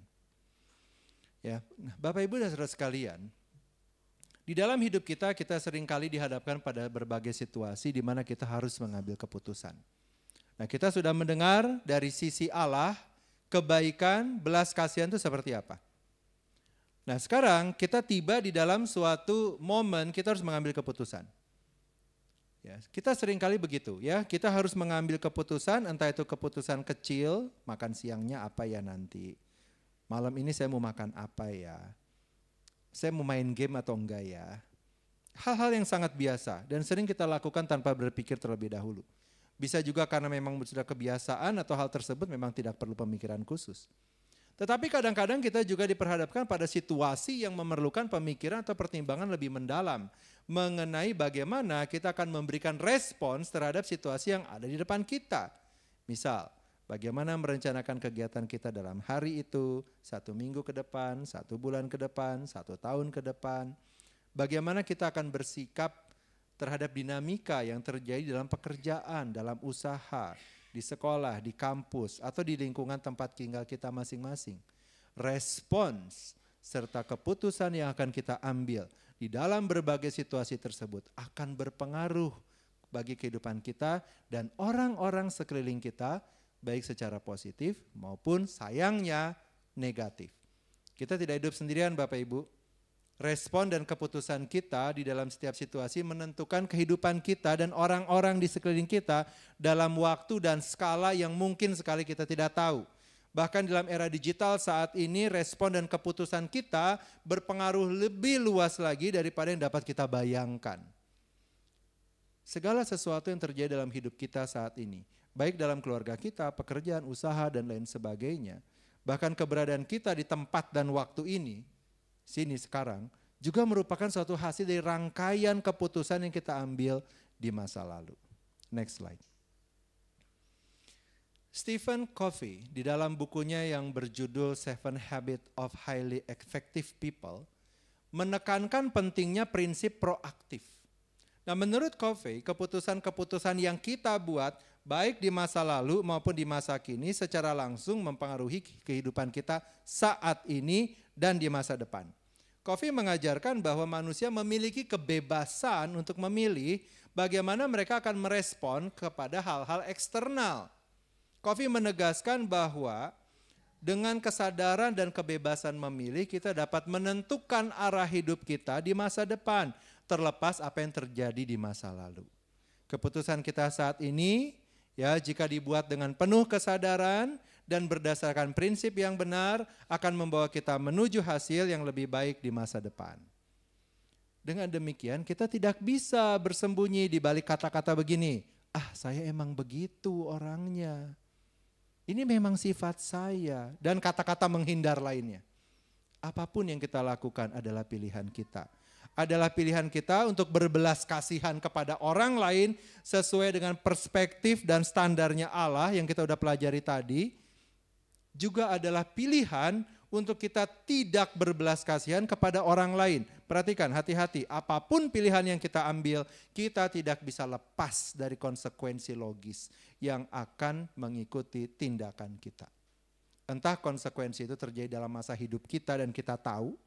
Ya, nah, Bapak Ibu dan Saudara sekalian, di dalam hidup kita seringkali dihadapkan pada berbagai situasi di mana kita harus mengambil keputusan. Nah, kita sudah mendengar dari sisi Allah, kebaikan, belas kasihan itu seperti apa. Nah, sekarang kita tiba di dalam suatu momen kita harus mengambil keputusan. Ya, kita seringkali begitu ya, kita harus mengambil keputusan, entah itu keputusan kecil, makan siangnya apa ya nanti. Malam ini saya mau makan apa ya. Saya mau main game atau enggak ya. Hal-hal yang sangat biasa dan sering kita lakukan tanpa berpikir terlebih dahulu. Bisa juga karena memang sudah kebiasaan atau hal tersebut memang tidak perlu pemikiran khusus. Tetapi kadang-kadang kita juga diperhadapkan pada situasi yang memerlukan pemikiran atau pertimbangan lebih mendalam mengenai bagaimana kita akan memberikan respons terhadap situasi yang ada di depan kita. Misal, bagaimana merencanakan kegiatan kita dalam hari itu, 1 minggu ke depan, 1 bulan ke depan, 1 tahun ke depan. Bagaimana kita akan bersikap terhadap dinamika yang terjadi dalam pekerjaan, dalam usaha, di sekolah, di kampus, atau di lingkungan tempat tinggal kita masing-masing. Respons serta keputusan yang akan kita ambil di dalam berbagai situasi tersebut akan berpengaruh bagi kehidupan kita dan orang-orang sekeliling kita, baik secara positif maupun sayangnya negatif. Kita tidak hidup sendirian Bapak Ibu. Respon dan keputusan kita di dalam setiap situasi menentukan kehidupan kita dan orang-orang di sekeliling kita dalam waktu dan skala yang mungkin sekali kita tidak tahu. Bahkan dalam era digital saat ini respon dan keputusan kita berpengaruh lebih luas lagi daripada yang dapat kita bayangkan. Segala sesuatu yang terjadi dalam hidup kita saat ini, baik dalam keluarga kita, pekerjaan, usaha, dan lain sebagainya. Bahkan keberadaan kita di tempat dan waktu ini, sini sekarang, juga merupakan suatu hasil dari rangkaian keputusan yang kita ambil di masa lalu. Next slide. Stephen Covey di dalam bukunya yang berjudul 7 Habits of Highly Effective People menekankan pentingnya prinsip proaktif. Nah, menurut Covey, keputusan-keputusan yang kita buat baik di masa lalu maupun di masa kini secara langsung mempengaruhi kehidupan kita saat ini dan di masa depan. Covey mengajarkan bahwa manusia memiliki kebebasan untuk memilih bagaimana mereka akan merespon kepada hal-hal eksternal. Covey menegaskan bahwa dengan kesadaran dan kebebasan memilih kita dapat menentukan arah hidup kita di masa depan, terlepas apa yang terjadi di masa lalu. Keputusan kita saat ini, ya, jika dibuat dengan penuh kesadaran dan berdasarkan prinsip yang benar, akan membawa kita menuju hasil yang lebih baik di masa depan. Dengan demikian, kita tidak bisa bersembunyi di balik kata-kata begini, saya emang begitu orangnya. Ini memang sifat saya, dan kata-kata menghindar lainnya. Apapun yang kita lakukan adalah pilihan kita. Adalah pilihan kita untuk berbelas kasihan kepada orang lain sesuai dengan perspektif dan standarnya Allah yang kita udah pelajari tadi. Juga adalah pilihan untuk kita tidak berbelas kasihan kepada orang lain. Perhatikan, hati-hati, apapun pilihan yang kita ambil, kita tidak bisa lepas dari konsekuensi logis yang akan mengikuti tindakan kita. Entah konsekuensi itu terjadi dalam masa hidup kita dan kita tahu,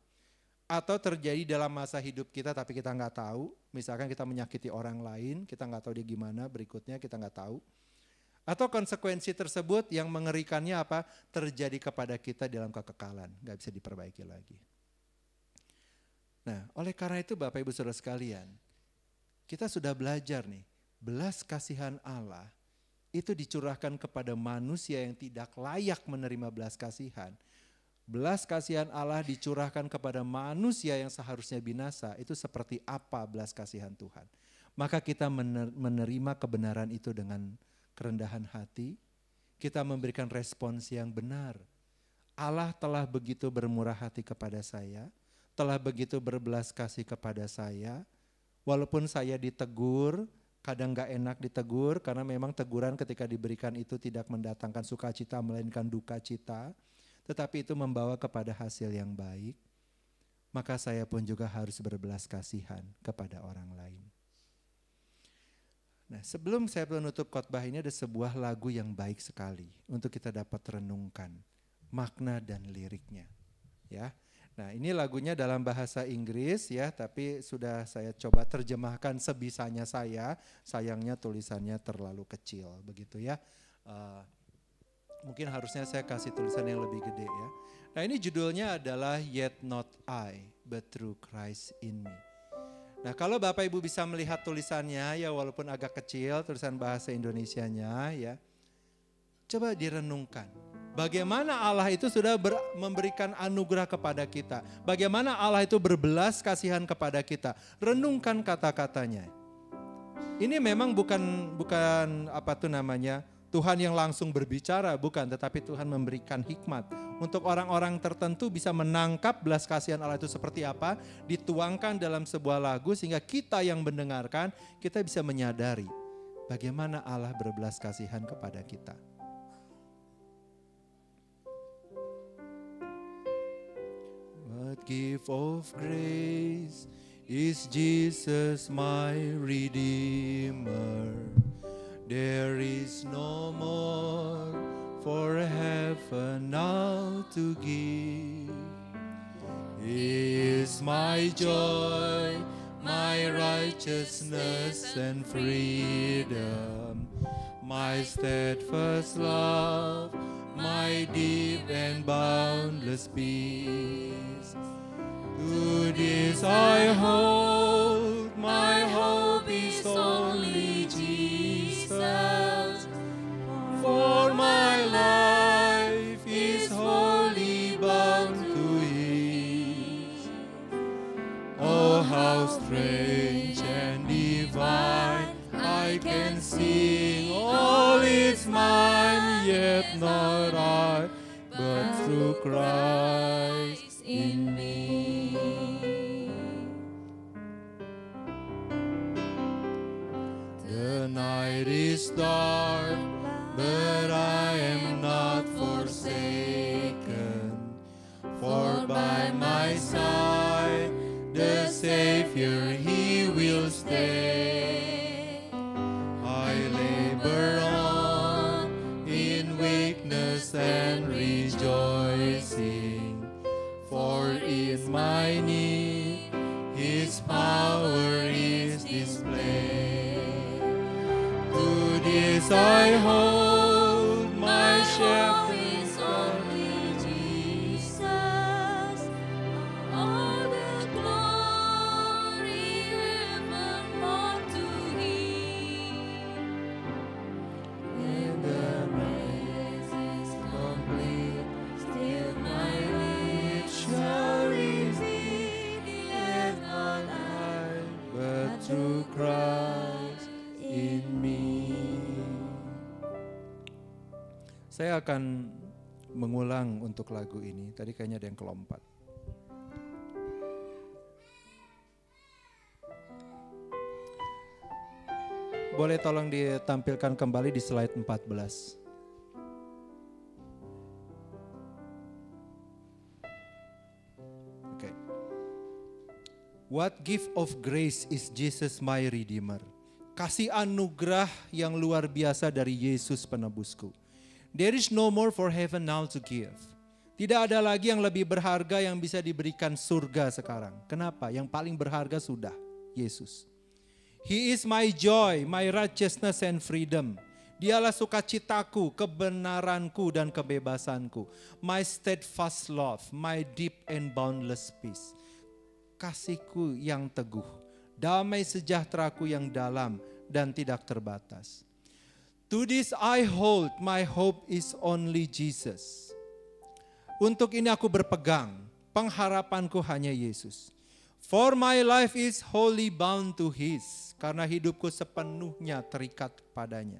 atau terjadi dalam masa hidup kita tapi kita nggak tahu. Misalkan kita menyakiti orang lain, kita nggak tahu dia gimana berikutnya, kita nggak tahu. Atau konsekuensi tersebut yang mengerikannya apa? Terjadi kepada kita dalam kekekalan, nggak bisa diperbaiki lagi. Nah, oleh karena itu Bapak Ibu Saudara sekalian, kita sudah belajar nih, belas kasihan Allah itu dicurahkan kepada manusia yang tidak layak menerima belas kasihan. Belas kasihan Allah dicurahkan kepada manusia yang seharusnya binasa, itu seperti apa belas kasihan Tuhan. Maka kita menerima kebenaran itu dengan kerendahan hati, kita memberikan respons yang benar. Allah telah begitu bermurah hati kepada saya, telah begitu berbelas kasih kepada saya, walaupun saya ditegur, kadang gak enak ditegur karena memang teguran ketika diberikan itu tidak mendatangkan sukacita melainkan duka cita. Tetapi itu membawa kepada hasil yang baik. Maka saya pun juga harus berbelas kasihan kepada orang lain. Nah, sebelum saya menutup khotbah ini ada sebuah lagu yang baik sekali untuk kita dapat renungkan makna dan liriknya. Ya. Nah, ini lagunya dalam bahasa Inggris ya, tapi sudah saya coba terjemahkan sebisanya saya. Sayangnya tulisannya terlalu kecil begitu ya. Mungkin harusnya saya kasih tulisan yang lebih gede ya. Nah, ini judulnya adalah Yet Not I, But Through Christ in Me. Nah, kalau Bapak Ibu bisa melihat tulisannya ya, walaupun agak kecil tulisan bahasa Indonesianya ya. Coba direnungkan. Bagaimana Allah itu sudah memberikan anugerah kepada kita. Bagaimana Allah itu berbelas kasihan kepada kita. Renungkan kata-katanya. Ini memang bukan Tuhan yang langsung berbicara, bukan. Tetapi Tuhan memberikan hikmat. Untuk orang-orang tertentu bisa menangkap belas kasihan Allah itu seperti apa. Dituangkan dalam sebuah lagu sehingga kita yang mendengarkan, kita bisa menyadari bagaimana Allah berbelas kasihan kepada kita. What gift of grace is Jesus my Redeemer? There is no more for heaven now to give. He is my joy, my righteousness and freedom, my steadfast love, my deep and boundless peace. To this I hold, my hope is only Jesus. For my life is wholly bound to His. Oh, how strange and divine, I can sing all is mine, yet not I, but through Christ in me. The night is dark, but I am not forsaken, for by my side the Savior He will stay. I labor on in weakness and rejoicing, for in my need His power is displayed. To this I hold, my shepherd is only Jesus. All the glory evermore to Him. When the race is complete, still my lips shall repeat, yet not I, but through Christ in me. Saya akan mengulang untuk lagu ini. Tadi kayaknya ada yang kelompat. Boleh tolong ditampilkan kembali di slide 14. Oke. What gift of grace is Jesus my Redeemer? Kasih anugerah yang luar biasa dari Yesus penebusku. There is no more for heaven now to give. Tidak ada lagi yang lebih berharga yang bisa diberikan surga sekarang. Kenapa? Yang paling berharga sudah, Yesus. He is my joy, my righteousness and freedom. Dialah sukacitaku, kebenaranku dan kebebasanku. My steadfast love, my deep and boundless peace. Kasihku yang teguh, damai sejahteraku yang dalam dan tidak terbatas. To this I hold, my hope is only Jesus. Untuk ini aku berpegang, pengharapanku hanya Yesus. For my life is wholly bound to His, karena hidupku sepenuhnya terikat padanya.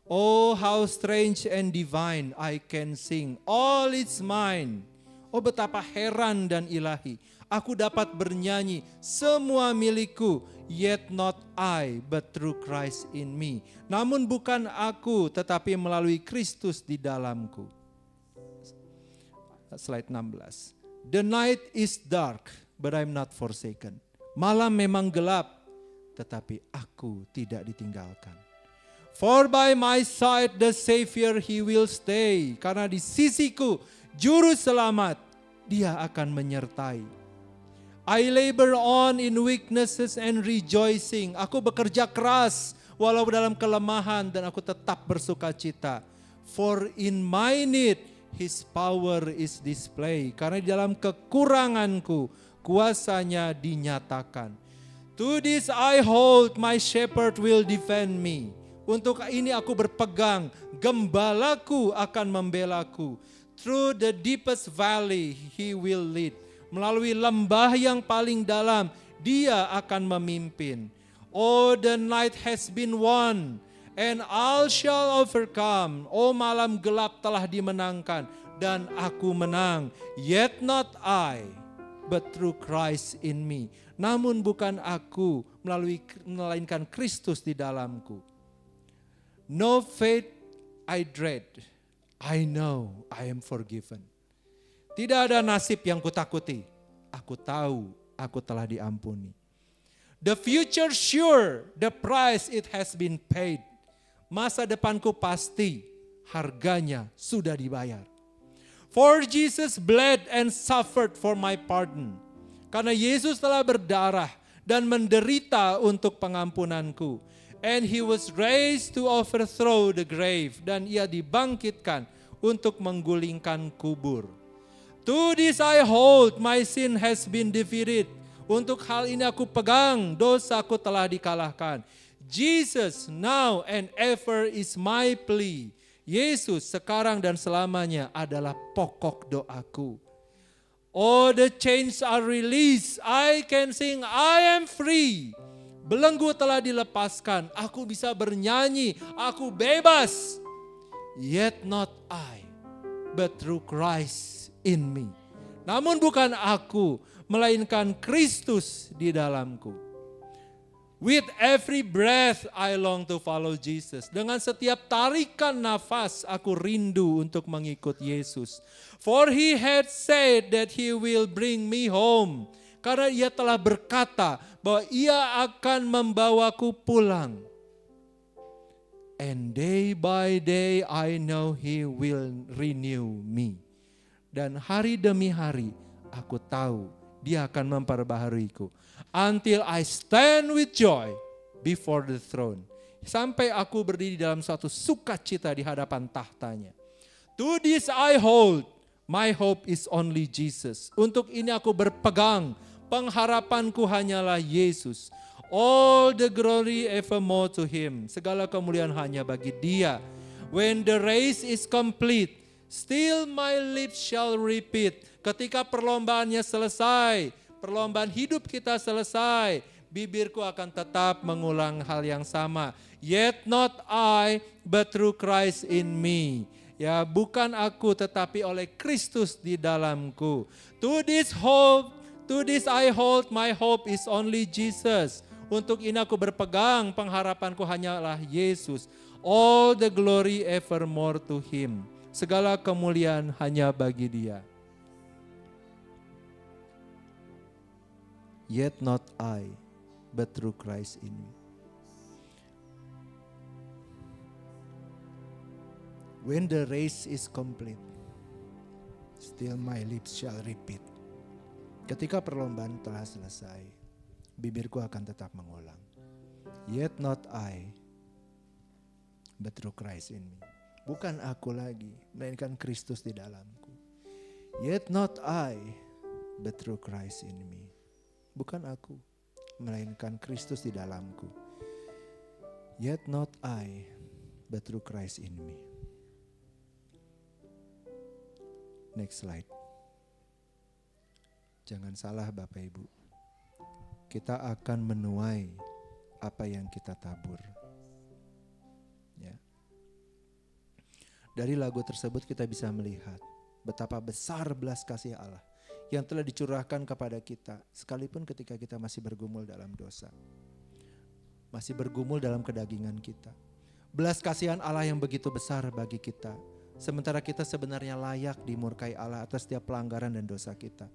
Oh, how strange and divine I can sing, all is mine. Oh, betapa heran dan ilahi, Aku dapat bernyanyi, semua milikku, yet not I, but through Christ in me. Namun bukan aku, tetapi melalui Kristus di dalamku. Slide 16. The night is dark, but I'm not forsaken. Malam memang gelap, tetapi aku tidak ditinggalkan. For by my side the Savior he will stay. Karena di sisiku juru selamat, dia akan menyertai. I labor on in weaknesses and rejoicing. Aku bekerja keras walau dalam kelemahan dan aku tetap bersuka cita. For in my need his power is displayed. Karena di dalam kekuranganku kuasanya dinyatakan. To this I hold, my shepherd will defend me. Untuk ini aku berpegang, gembalaku akan membelaku. Through the deepest valley he will lead. Melalui lembah yang paling dalam, dia akan memimpin. Oh, the night has been won, and all shall overcome. Oh, malam gelap telah dimenangkan, dan aku menang. Yet not I, but through Christ in me. Namun bukan aku, melainkan Kristus di dalamku. No fate I dread, I know I am forgiven. Tidak ada nasib yang kutakuti, aku tahu aku telah diampuni. The future sure, the price it has been paid. Masa depanku pasti, harganya sudah dibayar. For Jesus bled and suffered for my pardon. Karena Yesus telah berdarah dan menderita untuk pengampunanku. And he was raised to overthrow the grave. Dan ia dibangkitkan untuk menggulingkan kubur. To this I hold, my sin has been defeated. Untuk hal ini aku pegang, dosaku telah dikalahkan. Jesus now and ever is my plea. Yesus sekarang dan selamanya adalah pokok doaku. Oh, the chains are released. I can sing, I am free. Belenggu telah dilepaskan. Aku bisa bernyanyi. Aku bebas. Yet not I, but through Christ in me. Namun bukan aku, melainkan Kristus di dalamku. With every breath I long to follow Jesus. Dengan setiap tarikan nafas aku rindu untuk mengikut Yesus. For he had said that he will bring me home. Karena ia telah berkata bahwa ia akan membawaku pulang. And day by day I know he will renew me. Dan hari demi hari aku tahu dia akan memperbaharuiku. Until I stand with joy before the throne. Sampai aku berdiri dalam suatu sukacita di hadapan tahtanya. To this I hold, my hope is only Jesus. Untuk ini aku berpegang, pengharapanku hanyalah Yesus. All the glory evermore to him. Segala kemuliaan hanya bagi dia. When the race is complete, still my lips shall repeat. Ketika perlombaannya selesai, perlombaan hidup kita selesai, bibirku akan tetap mengulang hal yang sama. Yet not I, but through Christ in me. Ya, bukan aku tetapi oleh Kristus di dalamku. To this I hold, my hope is only Jesus. Untuk ini aku berpegang, pengharapanku hanyalah Yesus. All the glory evermore to him. Segala kemuliaan hanya bagi dia. Yet not I, but through Christ in me. When the race is complete, still my lips shall repeat. Ketika perlombaan telah selesai, bibirku akan tetap mengulang. Yet not I, but through Christ in me. Bukan aku lagi, melainkan Kristus di dalamku. Yet not I, but through Christ in me. Bukan aku, melainkan Kristus di dalamku. Yet not I, but through Christ in me. Next slide. Jangan salah Bapak Ibu. Kita akan menuai apa yang kita tabur. Ya. Dari lagu tersebut kita bisa melihat betapa besar belas kasih Allah yang telah dicurahkan kepada kita, sekalipun ketika kita masih bergumul dalam dosa, masih bergumul dalam kedagingan kita. Belas kasihan Allah yang begitu besar bagi kita, sementara kita sebenarnya layak dimurkai Allah atas setiap pelanggaran dan dosa kita.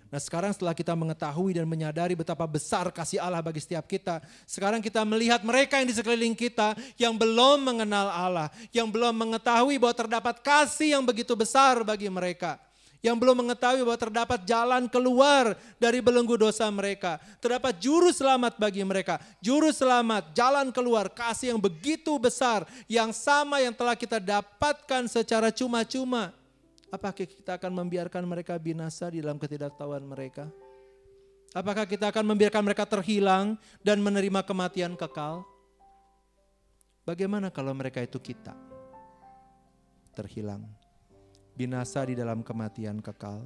Nah sekarang setelah kita mengetahui dan menyadari betapa besar kasih Allah bagi setiap kita, sekarang kita melihat mereka yang di sekeliling kita yang belum mengenal Allah, yang belum mengetahui bahwa terdapat kasih yang begitu besar bagi mereka, yang belum mengetahui bahwa terdapat jalan keluar dari belenggu dosa mereka, terdapat juru selamat bagi mereka, juru selamat, jalan keluar, kasih yang begitu besar, yang sama yang telah kita dapatkan secara cuma-cuma. Apakah kita akan membiarkan mereka binasa di dalam ketidaktahuan mereka? Apakah kita akan membiarkan mereka terhilang dan menerima kematian kekal? Bagaimana kalau mereka itu kita? Terhilang, binasa di dalam kematian kekal.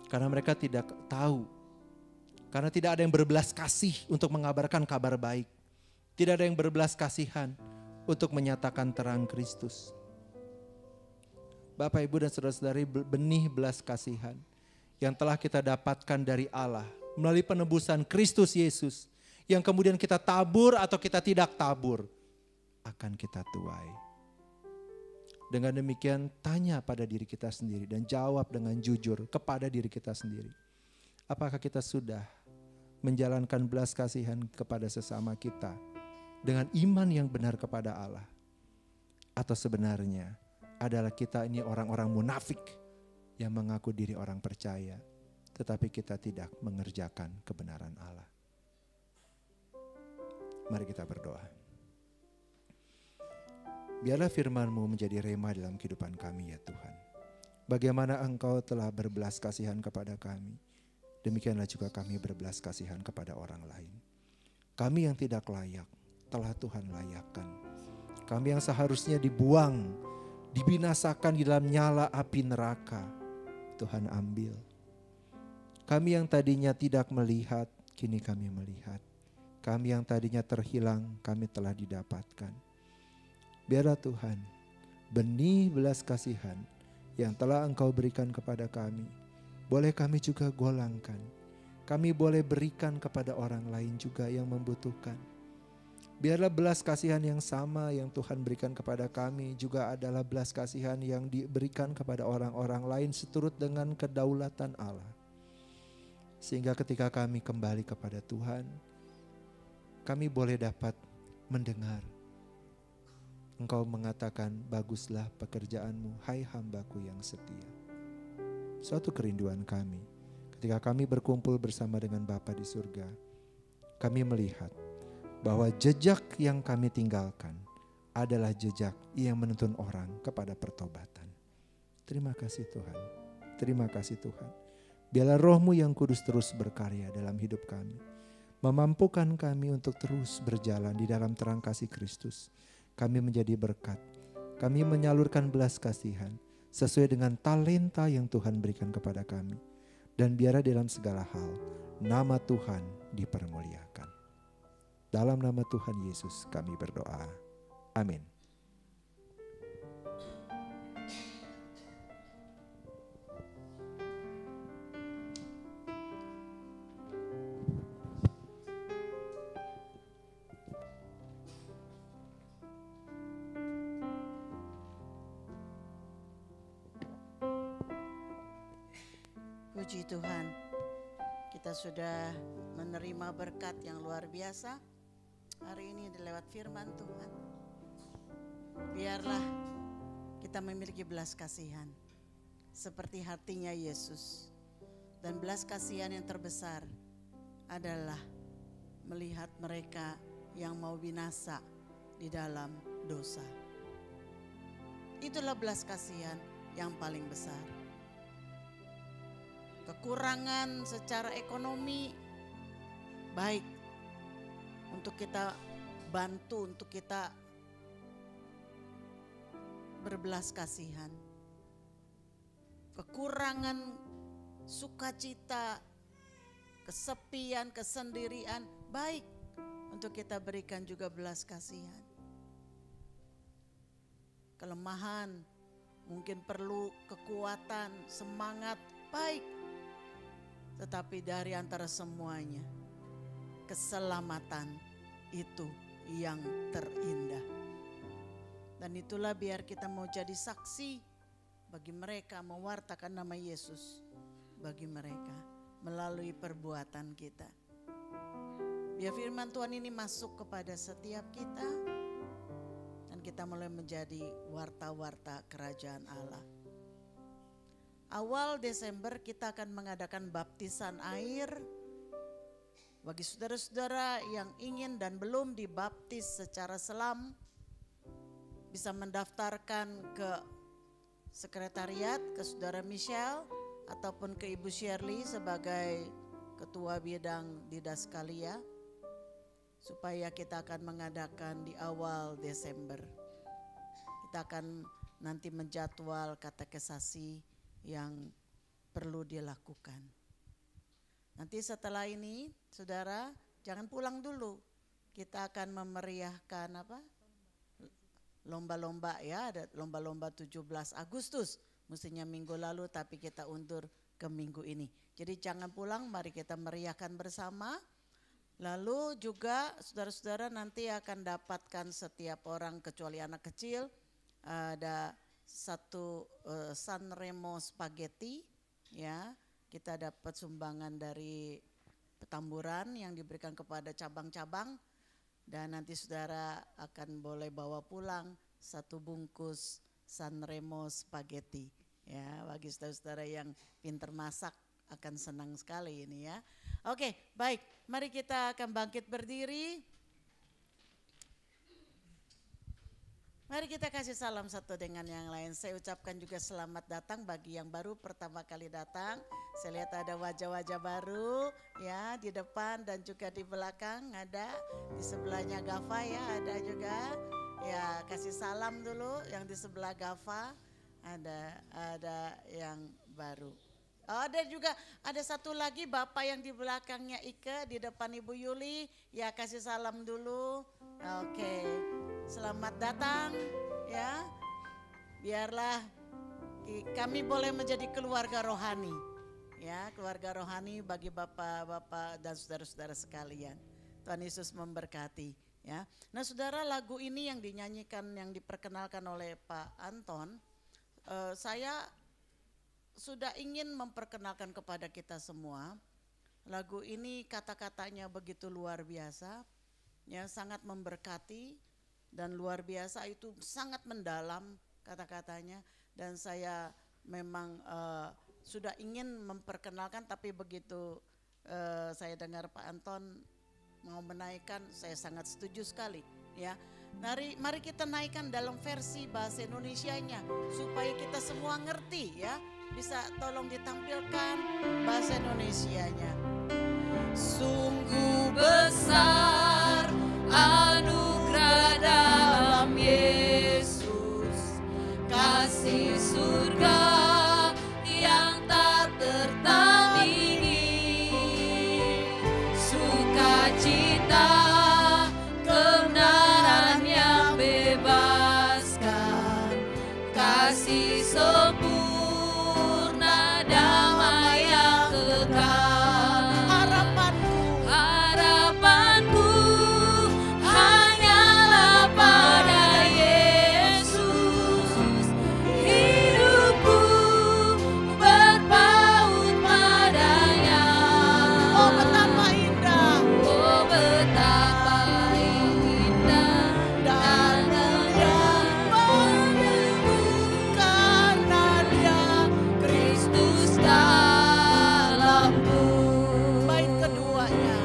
Karena mereka tidak tahu. Karena tidak ada yang berbelas kasih untuk mengabarkan kabar baik. Tidak ada yang berbelas kasihan untuk menyatakan terang Kristus. Bapak, Ibu dan saudara-saudari, benih belas kasihan yang telah kita dapatkan dari Allah melalui penebusan Kristus Yesus, yang kemudian kita tabur atau kita tidak tabur, akan kita tuai. Dengan demikian tanya pada diri kita sendiri dan jawab dengan jujur kepada diri kita sendiri. Apakah kita sudah menjalankan belas kasihan kepada sesama kita dengan iman yang benar kepada Allah? Atau sebenarnya adalah kita ini orang-orang munafik yang mengaku diri orang percaya, tetapi kita tidak mengerjakan kebenaran Allah. Mari kita berdoa. Biarlah firman-Mu menjadi rema dalam kehidupan kami ya Tuhan. Bagaimana Engkau telah berbelas kasihan kepada kami, demikianlah juga kami berbelas kasihan kepada orang lain. Kami yang tidak layak, telah Tuhan layakkan. Kami yang seharusnya dibuang, dibinasakan di dalam nyala api neraka, Tuhan ambil. Kami yang tadinya tidak melihat, kini kami melihat. Kami yang tadinya terhilang, kami telah didapatkan. Biarlah Tuhan, benih belas kasihan yang telah Engkau berikan kepada kami, boleh kami juga golangkan. Kami boleh berikan kepada orang lain juga yang membutuhkan. Biarlah belas kasihan yang sama yang Tuhan berikan kepada kami juga adalah belas kasihan yang diberikan kepada orang-orang lain seturut dengan kedaulatan Allah. Sehingga ketika kami kembali kepada Tuhan, kami boleh dapat mendengar Engkau mengatakan, baguslah pekerjaanmu, hai hambaku yang setia. Suatu kerinduan kami, ketika kami berkumpul bersama dengan Bapa di surga, kami melihat bahwa jejak yang kami tinggalkan adalah jejak yang menuntun orang kepada pertobatan. Terima kasih Tuhan, terima kasih Tuhan. Biarlah Roh-Mu yang kudus terus berkarya dalam hidup kami, memampukan kami untuk terus berjalan di dalam terang kasih Kristus. Kami menjadi berkat, kami menyalurkan belas kasihan sesuai dengan talenta yang Tuhan berikan kepada kami. Dan biarlah dalam segala hal, nama Tuhan dipermuliakan. Dalam nama Tuhan Yesus kami berdoa. Amin. Puji Tuhan, kita sudah menerima berkat yang luar biasa hari ini lewat firman Tuhan. Biarlah kita memiliki belas kasihan seperti hatinya Yesus. Dan belas kasihan yang terbesar adalah melihat mereka yang mau binasa di dalam dosa. Itulah belas kasihan yang paling besar. Kekurangan secara ekonomi baik untuk kita bantu, untuk kita berbelas kasihan. Kekurangan sukacita, kesepian, kesendirian baik untuk kita berikan juga belas kasihan. Kelemahan mungkin perlu kekuatan, semangat, baik. Tetapi dari antara semuanya, keselamatan itu yang terindah. Dan itulah biar kita mau jadi saksi bagi mereka, mewartakan nama Yesus bagi mereka melalui perbuatan kita. Biar firman Tuhan ini masuk kepada setiap kita dan kita mulai menjadi warta-warta kerajaan Allah. Awal Desember kita akan mengadakan baptisan air bagi saudara-saudara yang ingin dan belum dibaptis secara selam, bisa mendaftarkan ke sekretariat, ke saudara Michelle ataupun ke Ibu Shirley sebagai ketua bidang Didaskalia, supaya kita akan mengadakan di awal Desember. Kita akan nanti menjadwal katekesasi yang perlu dilakukan. Nanti setelah ini, saudara, jangan pulang dulu. Kita akan memeriahkan lomba-lomba ya, ada lomba-lomba 17 Agustus. Mestinya minggu lalu tapi kita undur ke minggu ini. Jadi jangan pulang, mari kita meriahkan bersama. Lalu juga saudara-saudara nanti akan dapatkan setiap orang kecuali anak kecil, ada satu Sanremo spaghetti ya. Kita dapat sumbangan dari Petamburan yang diberikan kepada cabang-cabang. Dan nanti saudara akan boleh bawa pulang satu bungkus Sanremo spaghetti. Ya, bagi saudara-saudara yang pinter masak akan senang sekali ini ya. Oke, baik. Mari kita akan bangkit berdiri. Mari kita kasih salam satu dengan yang lain. Saya ucapkan juga selamat datang bagi yang baru pertama kali datang. Saya lihat ada wajah-wajah baru ya di depan dan juga di belakang ada. Di sebelahnya Gava ya ada juga. Ya kasih salam dulu yang di sebelah Gava. Ada yang baru. Oh, ada juga ada satu lagi Bapak yang di belakangnya Ike, di depan Ibu Yuli. Ya kasih salam dulu. Oke. Selamat datang ya. Biarlah kami boleh menjadi keluarga rohani. Ya, keluarga rohani bagi bapak-bapak dan saudara-saudara sekalian. Tuhan Yesus memberkati ya. Nah, saudara, lagu ini yang dinyanyikan, yang diperkenalkan oleh Pak Anton, saya sudah ingin memperkenalkan kepada kita semua. Lagu ini kata-katanya begitu luar biasa, ya, sangat memberkati. Dan luar biasa, itu sangat mendalam kata-katanya. Dan saya memang sudah ingin memperkenalkan, tapi begitu saya dengar Pak Anton mau menaikkan, saya sangat setuju sekali ya. Mari kita naikkan dalam versi bahasa Indonesianya supaya kita semua ngerti ya. Bisa tolong ditampilkan bahasa Indonesianya. Sungguh besar anugerah dalam Yesus, kasih surga yang tak tertandingi, sukacita kebenaran yang bebaskan, kasih sempurna damai yang kekal. Harapanku hanyalah pada Yesus, hidupku berpaut padanya. Oh betapa indah, Oh betapa indah dan mulia karena Dia Kristus dalamku. bait keduanya.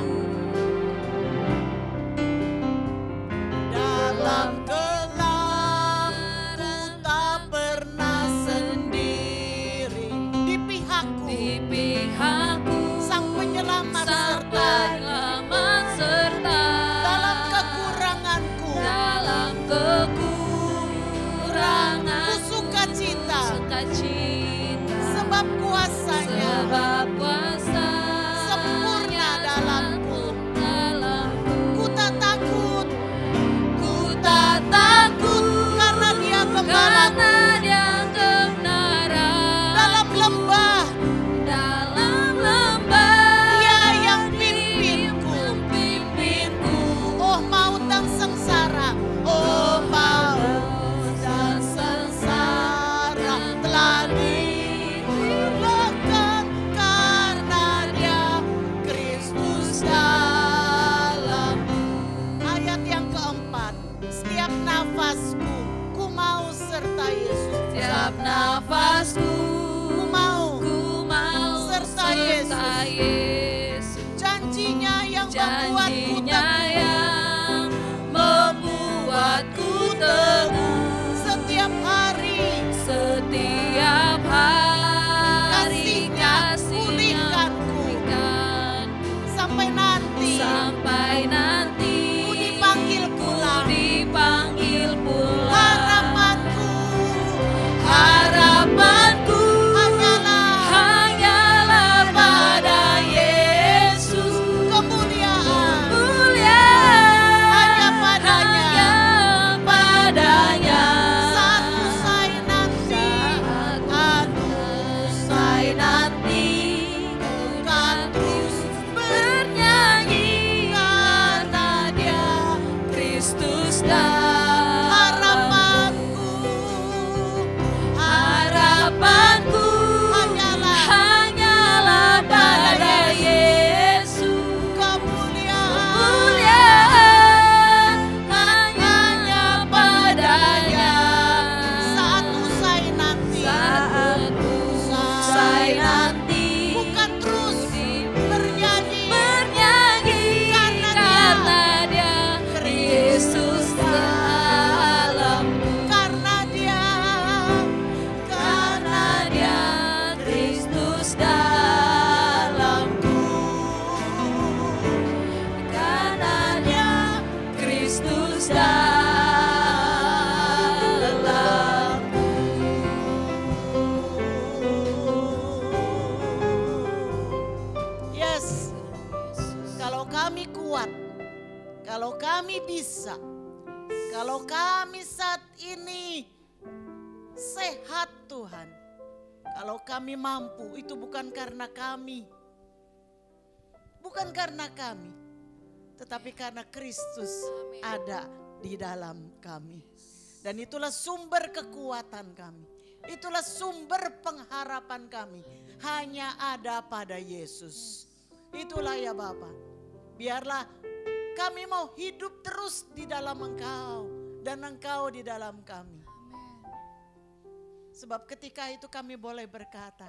Dalam gelap ku tak pernah sendiri, di pihakku Di pihakku Sang Penyelamat Sang serta Penyelamat serta dalam kekuranganku dalam kekurangan ku sukacita, sukacita, sebab kuasanya sebab kuasa sempurna dalamku. dalamku. Ku tak takut Ku tak takut karena Dia gembalaku. karena Dia nafasku, ku mau serta Yesus. Setiap nafasku, Ku mau ku mau serta serta Yesus. janjinya yang membuatku Janjinya teguh. yang membuatku teguh. Setiap hari Setiap hari kasihnya kasihnya pulihkanku. pulihkanku. sampai nanti Sampai nanti ku dipanggil pulang. dipanggil pulang. Harapanku Harapanku hanyalah pada Yesus. kemuliaan Kemuliaan hanya padanya. hanya padanya. Saat usai nanti, Saat usai nanti kan terus bernyanyi karena Dia Kristus dalam harapanku harapanku hanyalah pada Yesus. kemuliaan Hanya padanya. saat usai nanti. Saat usai nanti Bukan terus bernyanyi karena Dia Yesus dalamku. karena Dia Kristus dalamku. Karena Dia Kristus dalamku. Yes, kalau kami kuat, kalau kami bisa, kalau kami saat ini sehat Tuhan, kalau kami mampu, itu bukan karena kami, bukan karena kami, tetapi karena Kristus ada di dalam kami. Dan itulah sumber kekuatan kami. Itulah sumber pengharapan kami. Hanya ada pada Yesus. Itulah ya Bapa. Biarlah kami mau hidup terus di dalam Engkau. Dan Engkau di dalam kami. Sebab ketika itu kami boleh berkata,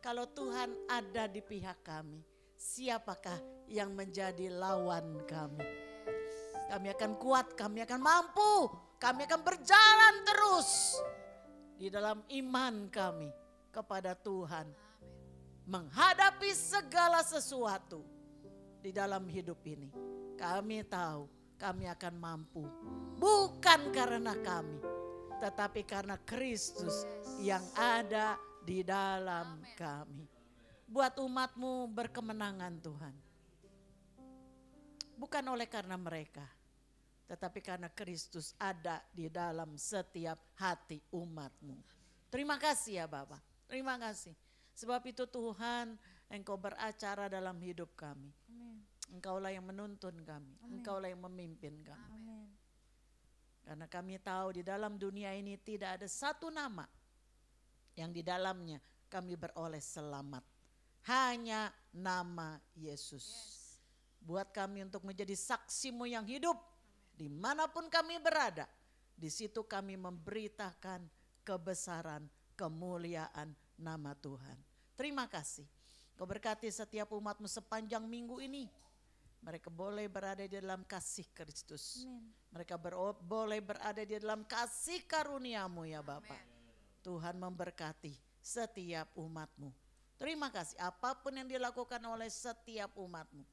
kalau Tuhan ada di pihak kami, siapakah yang menjadi lawan kami? Kami akan kuat, kami akan mampu, kami akan berjalan terus di dalam iman kami kepada Tuhan. Menghadapi segala sesuatu di dalam hidup ini. Kami tahu kami akan mampu. Bukan karena kami, tetapi karena Kristus yang ada di dalam kami. Buat umat-Mu berkemenangan Tuhan. Bukan oleh karena mereka, tetapi karena Kristus ada di dalam setiap hati umat-Mu. Terima kasih ya Bapa, terima kasih. Sebab itu Tuhan, Engkau beracara dalam hidup kami. Engkaulah yang menuntun kami, Engkaulah yang memimpin kami. Karena kami tahu di dalam dunia ini tidak ada satu nama yang di dalamnya kami beroleh selamat. Hanya nama Yesus. Buat kami untuk menjadi saksi-Mu yang hidup. Dimanapun kami berada, di situ kami memberitakan kebesaran, kemuliaan nama Tuhan. Terima kasih. Kau berkati setiap umat-Mu sepanjang minggu ini. Mereka boleh berada di dalam kasih Kristus. Mereka boleh berada di dalam kasih karunia-Mu ya Bapa. Tuhan memberkati setiap umat-Mu. Terima kasih apapun yang dilakukan oleh setiap umat-Mu.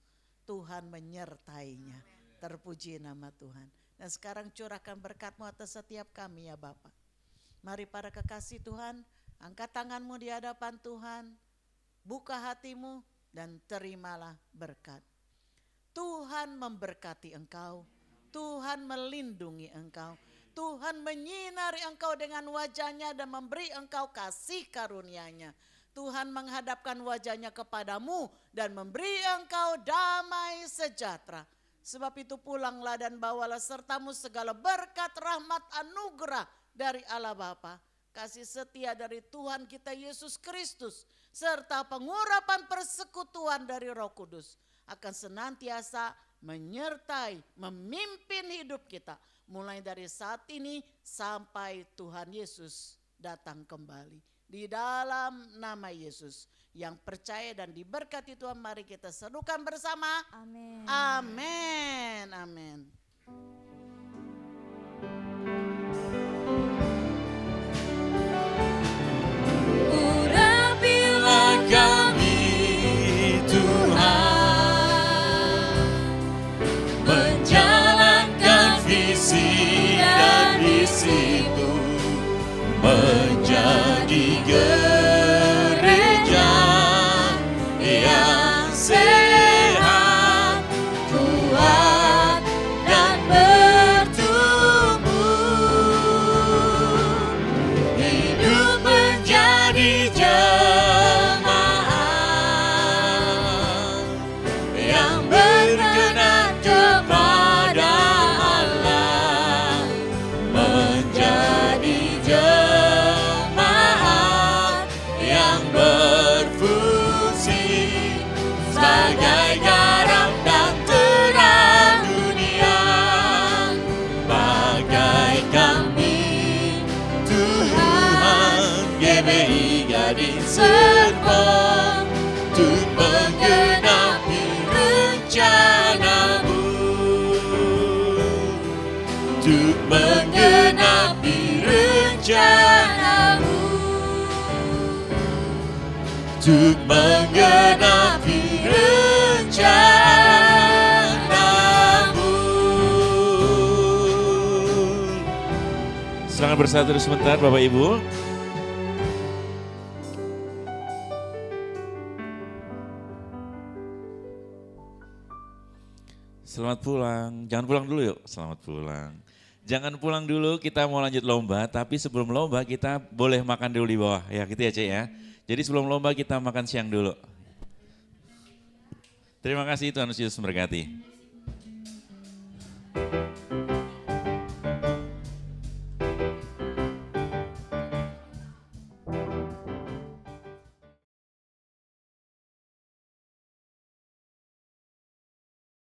Tuhan menyertainya. Terpuji nama Tuhan. Dan sekarang curahkan berkat-Mu atas setiap kami ya Bapa. Mari para kekasih Tuhan, angkat tangan-Mu di hadapan Tuhan. Buka hati-Mu dan terimalah berkat. Tuhan memberkati engkau. Tuhan melindungi engkau. Tuhan menyinari engkau dengan wajah-Nya dan memberi engkau kasih karunia-Nya. Tuhan menghadapkan wajah-Nya kepadamu dan memberi engkau damai sejahtera. Sebab itu pulanglah dan bawalah sertamu segala berkat, rahmat, anugerah dari Allah Bapa, kasih setia dari Tuhan kita Yesus Kristus, serta pengurapan persekutuan dari Roh Kudus akan senantiasa menyertai, memimpin hidup kita mulai dari saat ini sampai Tuhan Yesus datang kembali. Di dalam nama Yesus yang percaya dan diberkati Tuhan, mari kita serukan bersama. Amin. Amin. Amin. Urapilah kami Tuhan, menjalankan visi dan misimu, menjadi gereja yang sehat, kuat, dan bertumbuh, hidup menjadi jemaat yang berkenan kepada Allah, menjadi jemaat yang berfungsi sebagai garam dan terang dunia. Bagai kami Tuhan, GBI Gading Serpong, untuk menggenapi rencanamu, untuk menggenapi rencanamu, untuk menggenapi rencanamu. Silakan bersatu sebentar Bapak Ibu. Selamat pulang, jangan pulang dulu yuk, selamat pulang. Jangan pulang dulu, kita mau lanjut lomba, tapi sebelum lomba kita boleh makan dulu di bawah, ya gitu ya Cek ya. Jadi sebelum lomba kita makan siang dulu. Terima kasih, Tuhan Yesus memberkati.